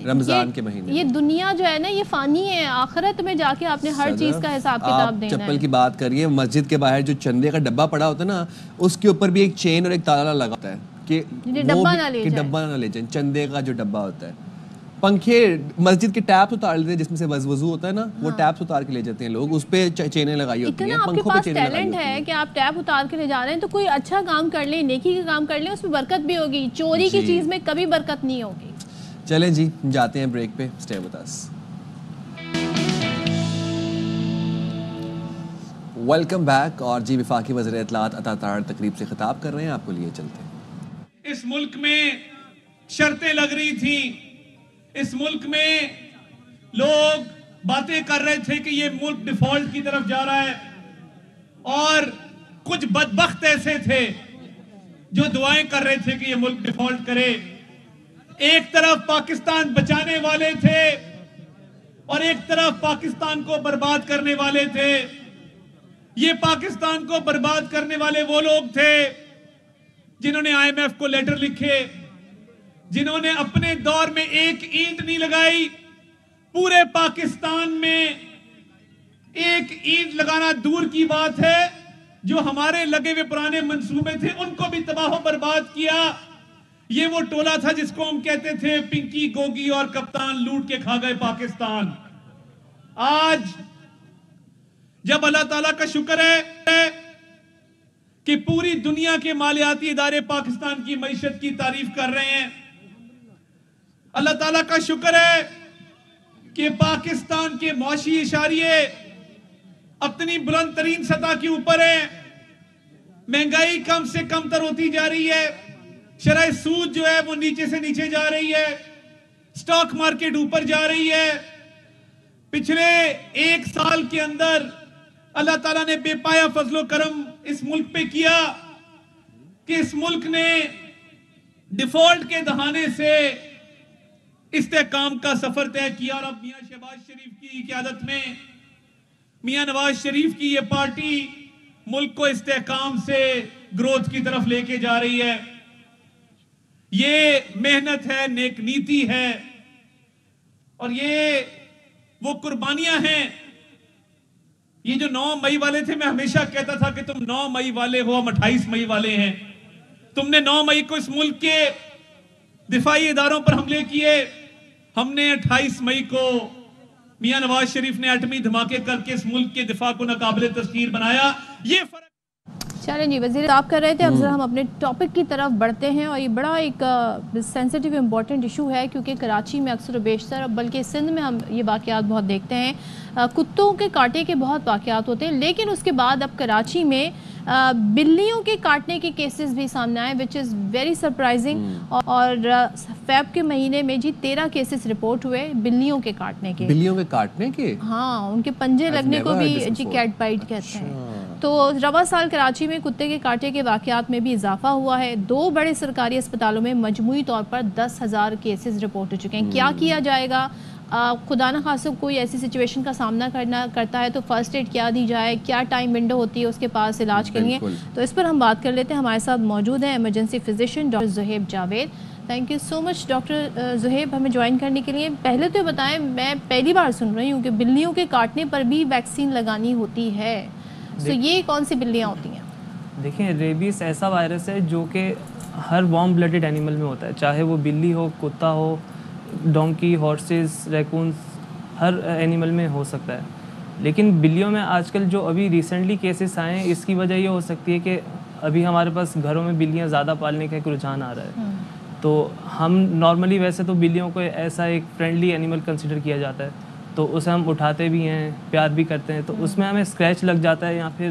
رمضان کے مہینے یہ دنیا جو ہے نا یہ فانی ہے, آخرت میں جا کے آپ نے ہر چیز کا حساب کتاب دینا ہے. چپل کی بات کریے, مسجد کے باہر جو چندے کا ڈبہ پڑا ہوتا ہے نا, اس کے اوپر بھی ایک چین اور ایک تالا لگا ہوتا ہے کہ ڈبہ نہ لے جائیں. چندے کا جو ڈبہ ہوتا ہے, پنکھے مسجد کے ٹیپس اتار لیتے ہیں جس میں سے وضو ہوتا ہے نا, وہ ٹیپس اتار کے لے جاتے ہیں لوگ, اس پہ چینیں لگائی ہوتی ہیں, پنکھوں پہ چینیں لگائی ہوتی ہیں. اتنا آپ کے پاس ٹیلنٹ ہے کہ آپ ٹیپ اتار کے لے جا رہے ہیں, تو کوئی اچھا کام کر لیں, نیکی کا کام کر لیں, اس میں برکت بھی ہوگی. چوری کی چیز میں کبھی برکت نہیں ہوگی. چلیں جی جاتے ہیں بریک پہ, stay with us. Welcome back. اور جی وفاقی وزیر اطلاعات عطا طاہر تقریب سے خطاب کر رہے ہیں, آپ کو لیے چلتے ہیں. اس ملک میں شرطیں لگ رہی تھیں, اس ملک میں لوگ باتیں کر رہے تھے کہ یہ ملک ڈیفالٹ کی طرف جا رہا ہے, اور کچھ بدبخت ایسے تھے جو دعائیں کر رہے تھے کہ یہ ملک ڈیفالٹ کرے. ایک طرف پاکستان بچانے والے تھے اور ایک طرف پاکستان کو برباد کرنے والے تھے. یہ پاکستان کو برباد کرنے والے وہ لوگ تھے جنہوں نے IMF کو لیٹر لکھے, جنہوں نے اپنے دور میں ایک اینٹ نہیں لگائی. پورے پاکستان میں ایک اینٹ لگانا دور کی بات ہے, جو ہمارے لگے ہوئے پرانے منصوبے تھے ان کو بھی تباہ و برباد کیا. یہ وہ ٹولہ تھا جس کو ہم کہتے تھے پنکی, گوگی اور کپتان لوٹ کے کھا گئے پاکستان. آج جب اللہ تعالیٰ کا شکر ہے کہ پوری دنیا کے مالیاتی ادارے پاکستان کی معیشت کی تعریف کر رہے ہیں, اللہ تعالیٰ کا شکر ہے کہ پاکستان کے معاشی اشاریے اپنی بلند ترین سطح کے اوپر ہیں, مہنگائی کم سے کم تر ہوتی جا رہی ہے, شرح سود جو ہے وہ نیچے سے نیچے جا رہی ہے, سٹاک مارکیٹ اوپر جا رہی ہے. پچھلے ایک سال کے اندر اللہ تعالیٰ نے بے پایا فضل و کرم اس ملک پہ کیا کہ اس ملک نے ڈیفالٹ کے دہانے سے استحکام کا سفر طے کیا. اور اب میاں شہباز شریف کی قیادت میں میاں نواز شریف کی یہ پارٹی ملک کو استحکام سے گروتھ کی طرف لے کے جا رہی ہے. یہ محنت ہے, نیک نیتی ہے, اور یہ وہ قربانیاں ہیں. یہ جو 9 مئی والے تھے, میں ہمیشہ کہتا تھا کہ تم 9 مئی والے ہو, ہم 28 مئی والے ہیں. تم نے 9 مئی کو اس ملک کے دفاعی اداروں پر حملے کیے, ہم نے 28 مئی کو میاں نواز شریف نے ایٹمی دھماکے کر کے اس ملک کے دفاع کو ناقابل تسخیر بنایا. یہ فرق چلیں جی وزیر آپ کر رہے تھے، اب ذرا ہم اپنے ٹاپک کی طرف بڑھتے ہیں، اور یہ بڑا ایک سینسٹیو امپورٹنٹ ایشو ہے، کیونکہ کراچی میں اکثر و بیشتر، بلکہ سندھ میں ہم یہ واقعات بہت دیکھتے ہیں، کتوں کے کاٹے کے بہت واقعات ہوتے ہیں، لیکن اس کے بعد اب کراچی میں بلیوں کے کاٹنے کے کیسز بھی سامنے آئے، وچ از ویری سرپرائزنگ، اور فیب کے مہینے میں جی 13 کیسز رپورٹ ہوئے بلیوں کے کاٹنے کے. بلیوں کے کاٹنے کے؟ ہاں، ان کے پنجے لگنے کو بھی جی کیٹ بائٹ کہتے ہیں. تو رواں سال کراچی میں کتے کے کاٹے کے واقعات میں بھی اضافہ ہوا ہے. 2 بڑے سرکاری اسپتالوں میں مجموعی طور پر 10,000 کیسز رپورٹ ہو چکے ہیں. کیا کیا جائے گا؟ خدا نہ خواستہ کوئی ایسی سچویشن کا سامنا کرتا ہے تو فرسٹ ایڈ کیا دی جائے، کیا ٹائم ونڈو ہوتی ہے اس کے پاس علاج کے لیے، تو اس پر ہم بات کر لیتے ہیں. ہمارے ساتھ موجود ہیں emergency physician doctor Zohaib Javed. Thank you so much doctor Zohaib ہمیں جوائن کرنے کے لیے. پہلے تو بتائیں، میں پہلی بار سن رہی ہوں کہ بلیوں کے کاٹنے پر بھی ویکسین لگانی ہوتی ہے، تو یہ کون سی بلیاں ہوتی ہیں؟ دیکھیں، ریبیز ایسا وائرس ہے جو کہ ہر وارم بلڈڈ اینیمل میں ہوتا ہے، چاہے وہ بلی ہو، کتا ہو، ڈونکی، ہارسز، ریکونز، ہر اینیمل میں ہو سکتا ہے. لیکن بلیوں میں آج کل جو ابھی ریسنٹلی کیسز آئے ہیں، اس کی وجہ یہ ہو سکتی ہے کہ ابھی ہمارے پاس گھروں میں بلیاں زیادہ پالنے کا ایک رجحان آ رہا ہے. تو ہم نارملی ویسے تو بلیوں کو ایسا ایک فرینڈلی اینیمل کنسیڈر کیا جاتا ہے، تو اسے ہم اٹھاتے بھی ہیں، پیار بھی کرتے ہیں، تو اس میں ہمیں اسکریچ لگ جاتا ہے یا پھر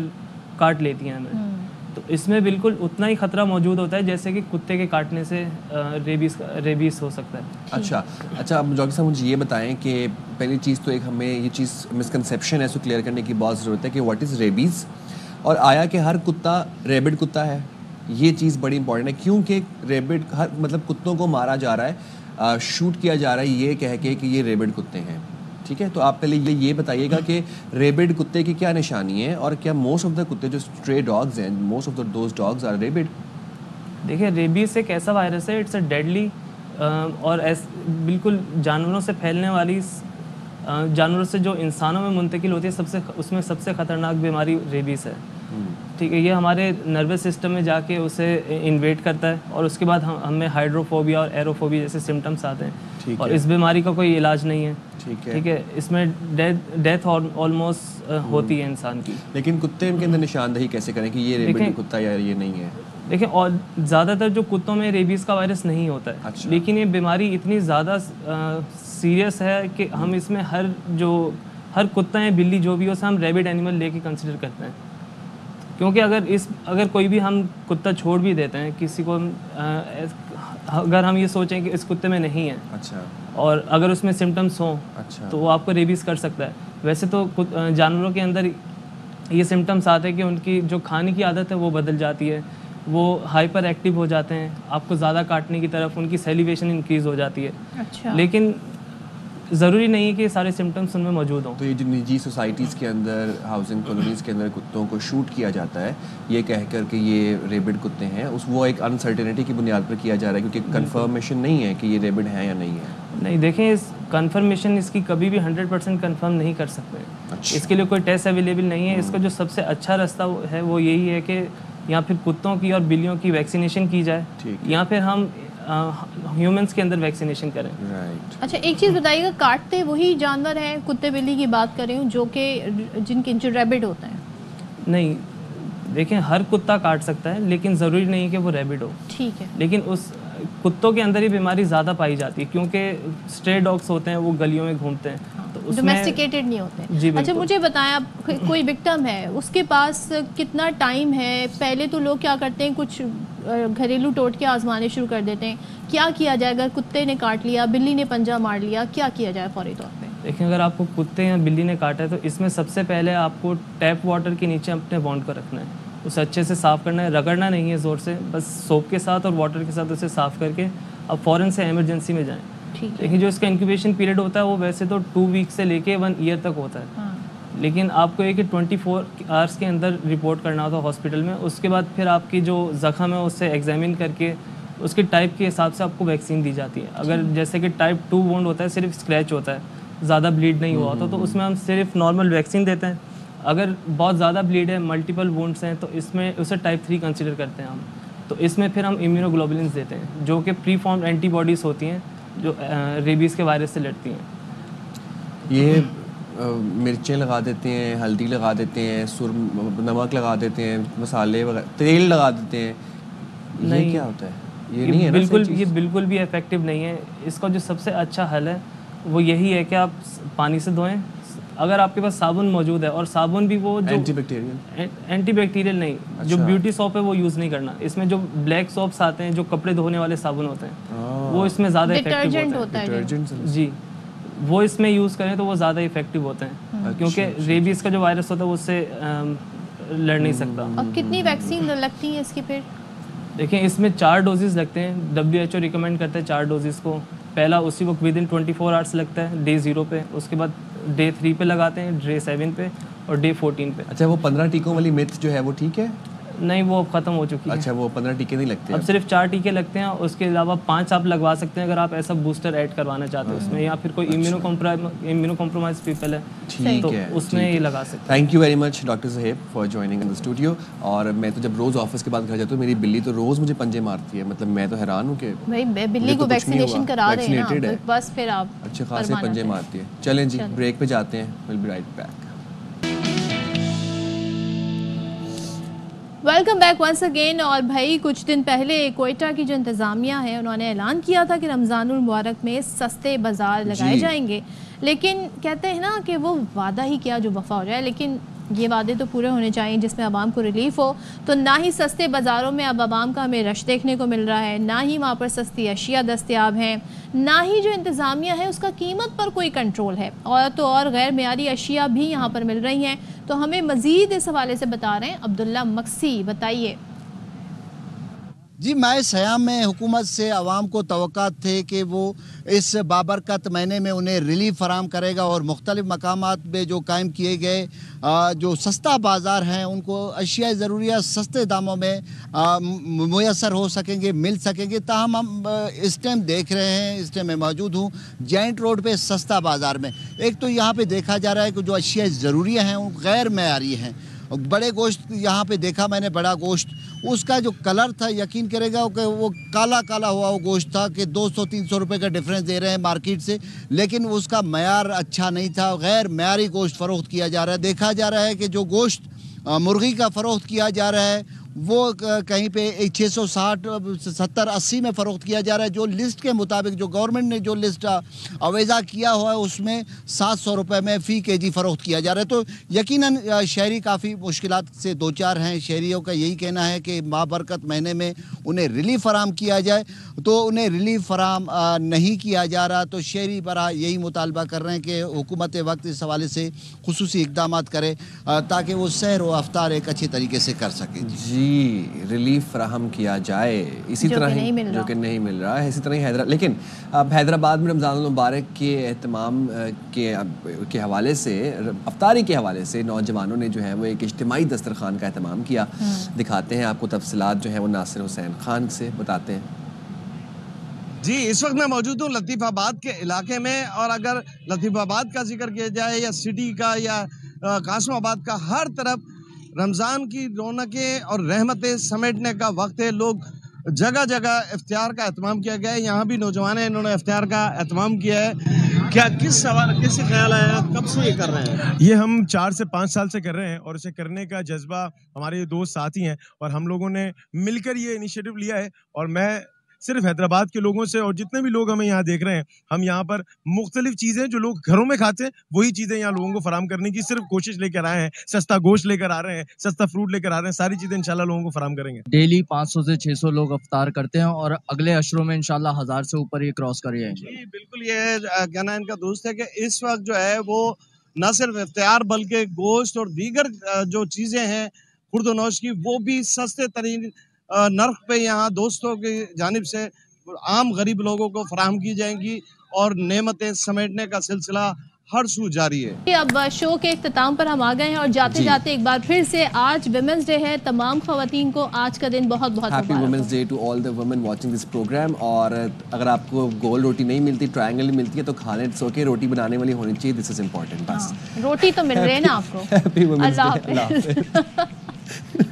کاٹ لیتی ہیں ہمیں. تو اس میں بالکل اتنا ہی خطرہ موجود ہوتا ہے جیسے کہ کتے کے کاٹنے سے ریبیز ہو سکتا ہے. اچھا اب ڈاکٹر صاحب مجھے یہ بتائیں کہ پہلی چیز تو ایک ہمیں یہ چیز مسکنسیپشن ہے، اس کو کلیئر کرنے کی بہت ضرورت ہے کہ واٹ از ریبیز، اور آیا کہ ہر کتا ریبڈ کتا ہے؟ یہ چیز بڑی امپورٹنٹ ہے، کیونکہ ریبڈ مطلب کتوں کو مارا جا رہا ہے، شوٹ کیا جا رہا ہے یہ کہہ کے کہ یہ ریبڈ کتے ہیں. ٹھیک ہے، تو آپ پہلے یہ بتائیے گا کہ ریبڈ کتے کی کیا نشانی ہے، اور کیا موسٹ آف دا کتے جو اسٹرے ڈاگز ہیں، most of those dogs are rabid? دیکھیں، ریبیز ایک ایسا وائرس ہے، اٹس اے ڈیڈلی اور بالکل جانوروں سے پھیلنے والی، جانوروں سے جو انسانوں میں منتقل ہوتی ہے، اس میں سب سے خطرناک بیماری ریبیز ہے. ٹھیک ہے، یہ ہمارے نروس سسٹم میں جا کے اسے انویٹ کرتا ہے، اور اس کے بعد ہمیں ہائیڈروفوبیا اور ایروفوبیا جیسے سمٹمس آتے ہیں، اور اس بیماری کا کوئی علاج نہیں ہے. ٹھیک ہے، اس میں ڈیتھ آلموسٹ ہوتی ہے انسان کی. لیکن کتے کے اندر نشاندہی کیسے کریں کہ یہ ریبڈ کتا یا یہ نہیں ہے؟ دیکھیں، اور زیادہ تر جو کتوں میں ریبیز کا وائرس نہیں ہوتا ہے، لیکن یہ بیماری اتنی زیادہ سیریس ہے کہ ہم اس میں ہر کتا ہے، بلی جو بھی ہو، اسے ہم ریبڈ اینیمل لے کے کنسیڈر کرتے ہیں. کیونکہ اگر کوئی بھی ہم کتا چھوڑ بھی دیتے ہیں کسی کو، اگر ہم یہ سوچیں کہ اس کتے میں نہیں ہے، اچھا، اور اگر اس میں سمٹمس ہوں، تو وہ آپ کو ریبیز کر سکتا ہے. ویسے تو جانوروں کے اندر یہ سمٹمس آتے ہیں کہ ان کی جو کھانے کی عادت ہے وہ بدل جاتی ہے، وہ ہائپر ایکٹیو ہو جاتے ہیں، آپ کو زیادہ کاٹنے کی طرف، ان کی سیلیویشن انکریز ہو جاتی ہے. لیکن ضروری نہیں ہے کہ یہ سارے سمٹمس ان میں موجود ہوں. تو یہ جو نجی سوسائٹیز کے اندر، ہاؤسنگ کالونیز کے اندر کتوں کو شوٹ کیا جاتا ہے یہ کہہ کر کہ یہ ریبڈ کتے ہیں، وہ ایک انسرٹینٹی کی بنیاد پر کیا جا رہا ہے، کیونکہ کنفرمیشن نہیں ہے کہ یہ ریبڈ ہیں یا نہیں ہے. نہیں، دیکھیں، اس کنفرمیشن اس کی کبھی بھی 100% کنفرم نہیں کر سکتے. اس کے لیے کوئی ٹیسٹ اویلیبل نہیں ہے. اس کا جو سب سے اچھا راستہ ہے وہ یہی ہے کہ یا پھر کتوں کی اور بلیوں کی ویکسینیشن کی جائے، یا پھر ہم ہیومنس کے اندر ویکسینیشن کریں. اچھا، ایک چیز بتائیے گا، کاٹتے وہی جانور ہیں، کتے بلی کی بات کر رہی ہوں، جو کہ جو ریبڈ ہوتے ہیں؟ نہیں، دیکھیں، ہر کتا کاٹ سکتا ہے، لیکن ضروری نہیں کہ وہ ریبڈ ہو. ٹھیک ہے، لیکن اس کتوں کے اندر یہ بیماری زیادہ پائی جاتی ہے، کیونکہ اسٹرے ڈاگس ہوتے ہیں، وہ گلیوں میں گھومتے ہیں، تو اس میں ڈومیسٹیکیٹڈ نہیں ہوتے. اچھا، مجھے بتائیں، اب کوئی وکٹم ہے، اس کے پاس کتنا ٹائم ہے؟ پہلے تو لوگ کیا کرتے ہیں، کچھ گھریلو ٹوٹکے آزمانے شروع کر دیتے ہیں. کیا کیا جائے اگر کتے نے کاٹ لیا، بلی نے پنجہ مار لیا، کیا کیا جائے فوری طور پہ؟ دیکھیں، اگر آپ کو کتے یا بلی نے کاٹا ہے تو اس میں سب سے پہلے آپ کو ٹیپ واٹر کے نیچے اپنے وانڈ کو رکھنا ہے، اسے اچھے سے صاف کرنا ہے، رگڑنا نہیں ہے زور سے، بس سوپ کے ساتھ اور واٹر کے ساتھ اسے صاف کر کے اب فوراً سے ایمرجنسی میں جائیں. لیکن جو اس کا انکیوبیشن پیریڈ ہوتا ہے وہ ویسے تو 2 ویک سے لے کے 1 ایئر تک ہوتا ہے، لیکن آپ کو یہ کہ 24 آورس کے اندر رپورٹ کرنا ہوتا ہے ہاسپٹل میں. اس کے بعد پھر آپ کی جو زخم ہے اسے ایگزامن کر کے اس کے ٹائپ کے حساب سے آپ کو ویکسین دی جاتی ہے. اگر جیسے کہ ٹائپ 2 وونڈ ہوتا ہے، صرف اسکریچ ہوتا ہے، زیادہ بلیڈ نہیں ہوا ہوتا، تو اس میں ہم صرف نارمل ویکسین دیتے ہیں. اگر بہت زیادہ بلیڈ ہے، ملٹیپل وونڈس ہیں، تو اس میں اسے ٹائپ 3 کنسیڈر کرتے ہیں ہم. تو اس میں پھر ہم امیونوگلوبولنس دیتے ہیں، جو کہ پری فارمڈ اینٹی باڈیز ہوتی ہیں جو ریبیز کے وائرس سے لڑتی ہیں. یہ مرچیں لگا دیتے ہیں, ہلدی لگا دیتے ہیں, نمک لگا دیتے ہیں, مسالے وغیرہ, تیل لگا دیتے ہیں, یہ کیا ہوتا ہے؟ یہ نہیں ہے بالکل, یہ بالکل بھی افیکٹو نہیں ہے. اس کا جو سب سے اچھا حل ہے وہ یہی ہے کہ آپ پانی سے دھوئیں. اگر آپ کے پاس صابن موجود ہے, اور صابن بھی وہ جو اینٹی بیکٹیریل نہیں, جو بیوٹی سوپ ہے وہ یوز نہیں کرنا. اس میں جو بلیک سوپس آتے ہیں, جو کپڑے دھونے والے صابن ہوتے ہیں, وہ اس میں زیادہ افیکٹو ہوتا ہے. جی, وہ اس میں یوز کریں تو وہ زیادہ افیکٹو ہوتے ہیں, کیونکہ ریبیز کا جو وائرس ہوتا ہے وہ اس سے لڑ نہیں سکتا. اور کتنی ویکسین لگتی ہیں اس کی پھر؟ دیکھیں, اس میں 4 ڈوزز لگتے ہیں. WHO ریکمینڈ کرتے ہیں 4 ڈوزز کو. پہلا اسی وقت ود ان 24 آورس لگتا ہے, ڈے 0 پہ. اس کے بعد ڈے 3 پہ لگاتے ہیں, ڈے 7 پہ, اور ڈے 14 پہ. اچھا, وہ 15 ٹیکوں والی میتھ جو ہے وہ ٹھیک ہے؟ نہیں, وہ اب ختم ہو چکی ہے. اچھا, وہ 15 ٹیکے نہیں لگتے, اب صرف 4 ٹیکے لگتے ہیں. اس کے علاوہ 5 آپ لگوا سکتے ہیں اگر آپ ایسا بوسٹر ایڈ کروانا چاہتے ہیں اس میں, یا پھر کوئی امیونو کمپرومائز پیپل ہے تو اس میں یہ لگا سکتے ہیں. Thank you very much doctor Suhaib for joining in the studio. اور میں تو جب روز آفس کے بعد گھر جاتا ہوں, میری بلی تو روز مجھے پنجے مارتی ہے. مطلب میں تو حیران ہوں کہ بھائی بلی کو ویکسینیشن کرا رہے ہیں نا, بس پھر آپ اچھے خاصے پنجے مارتی ہے. چلیں جی, بریک پہ جاتے ہیں. Will be right back. Welcome back once again. اور بھائی کچھ دن پہلے کوئٹہ کی جو انتظامیہ ہے انہوں نے اعلان کیا تھا کہ رمضان المبارک میں سستے بازار لگائے جائیں گے, لیکن کہتے ہیں نا کہ وہ وعدہ ہی کیا جو وفا ہو جائے. لیکن یہ وعدے تو پورے ہونے چاہیے جس میں عوام کو ریلیف ہو. تو نہ ہی سستے بازاروں میں اب عوام کا ہمیں رش دیکھنے کو مل رہا ہے, نہ ہی وہاں پر سستی اشیاء دستیاب ہیں, نہ ہی جو انتظامیہ ہے اس کا قیمت پر کوئی کنٹرول ہے, اور غیر معیاری اشیاء بھی یہاں پر مل رہی ہیں. تو ہمیں مزید اس حوالے سے بتا رہے ہیں عبداللہ مکسی. بتائیے. جی, ماہ سیام میں حکومت سے عوام کو توقعات تھے کہ وہ اس بابرکت مہینے میں انہیں ریلیف فراہم کرے گا, اور مختلف مقامات میں جو قائم کیے گئے جو سستا بازار ہیں ان کو اشیاء ضروریہ سستے داموں میں میسر ہو سکیں گے, مل سکیں گے. تاہم ہم اس ٹائم دیکھ رہے ہیں, اس ٹائم میں موجود ہوں جائنٹ روڈ پہ سستا بازار میں. ایک تو یہاں پہ دیکھا جا رہا ہے کہ جو اشیاء ضروریہ ہیں وہ غیر معیاری ہیں. بڑے گوشت یہاں پہ دیکھا میں نے, بڑا گوشت, اس کا جو کلر تھا یقین کرے گا کہ وہ کالا کالا ہوا وہ گوشت تھا کہ 200-300 روپے کا ڈیفرنس دے رہے ہیں مارکیٹ سے, لیکن اس کا معیار اچھا نہیں تھا. غیر معیاری گوشت فروخت کیا جا رہا ہے. دیکھا جا رہا ہے کہ جو گوشت مرغی کا فروخت کیا جا رہا ہے وہ کہیں پہ 660, 70, 80 میں فروخت کیا جا رہا ہے. جو لسٹ کے مطابق جو گورنمنٹ نے جو لسٹ اویزا کیا ہوا ہے اس میں 700 روپے میں فی کے جی فروخت کیا جا رہا ہے. تو یقیناً شہری کافی مشکلات سے دوچار ہیں. شہریوں کا یہی کہنا ہے کہ بابرکت مہینے میں انہیں ریلیف فراہم کیا جائے, تو انہیں ریلیف فراہم نہیں کیا جا رہا. تو شہری برا یہی مطالبہ کر رہے ہیں کہ حکومت وقت اس حوالے سے خصوصی اقدامات کرے تاکہ وہ سحر و افطار ایک اچھے طریقے سے کر سکیں. جی, ریلیف فراہم کیا جائے اسی طرح ہی جو کہ نہیں مل رہا ہے, اسی طرح ہی لیکن اب حیدرآباد میں رمضان المبارک کے اہتمام کے حوالے سے, افطاری کے حوالے سے نوجوانوں نے جو ہے وہ ایک اجتماعی دسترخوان کا اہتمام کیا. دکھاتے ہیں آپ کو تفصیلات جو ہے وہ ناصر حسین خان سے بتاتے ہیں. جی, اس وقت میں موجود ہوں لطیف آباد کے علاقے میں, اور اگر لطیف آباد کا ذکر کیا جائے یا سٹی کا یا قاسم آباد کا, ہر طرف رمضان کی رونقیں اور رحمتیں سمیٹنے کا وقت ہے. لوگ جگہ جگہ افطار کا اہتمام کیا گیا ہے. یہاں بھی نوجوان ہیں, انہوں نے افطار کا اہتمام کیا ہے. کیا کس خیال آیا, کب سے یہ کر رہے ہیں؟ یہ ہم 4 سے 5 سال سے کر رہے ہیں, اور اسے کرنے کا جذبہ ہمارے دوست ساتھی ہیں, اور ہم لوگوں نے مل کر یہ انیشیٹو لیا ہے. اور میں صرف حیدرآباد کے لوگوں سے, اور جتنے بھی لوگ ہمیں یہاں دیکھ رہے ہیں, ہم یہاں پر مختلف چیزیں جو لوگ گھروں میں کھاتے ہیں وہی چیزیں یہاں لوگوں کو فراہم کرنے کی صرف کوشش لے کر آئے ہیں. سستا گوشت لے کر آ رہے ہیں, سستا فروٹ لے کر آ رہے ہیں, ساری چیزیں انشاءاللہ لوگوں کو فراہم کریں گے. ڈیلی 500 سے 600 لوگ افطار کرتے ہیں, اور اگلے اشروں میں انشاءاللہ 1000 سے اوپر یہ کراس کر جائیں گے. جی بالکل, یہ کہنا ان کا دوست ہے کہ اس وقت جو ہے وہ نہ صرف افطار بلکہ گوشت اور دیگر جو چیزیں ہیں خورد و نوش کی, وہ بھی سستے ترین نرخ پہ یہاں دوستوں کی جانب سے عام غریب لوگوں کو فراہم کی جائیں گی, اور نعمتیں سمیٹنے کا سلسلہ ہر سو جاری ہے. اب شو کے اختتام پر ہم آ گئے ہیں, اور جاتے جاتے ایک بار پھر سے آج ویمنس ڈے ہے. تمام خواتین کو آج کا دن بہت بہت happy women's day to all the women watching this programme. اور اگر آپ کو گول روٹی نہیں ملتی, ٹرائنگل ملتی ہے, تو کھانے سو کے روٹی بنانے والی ہونی چاہیے. دس از امپورٹنٹ. بس روٹی تو مل رہی ہے نا آپ کو. Happy women's day. اللہ حافظ.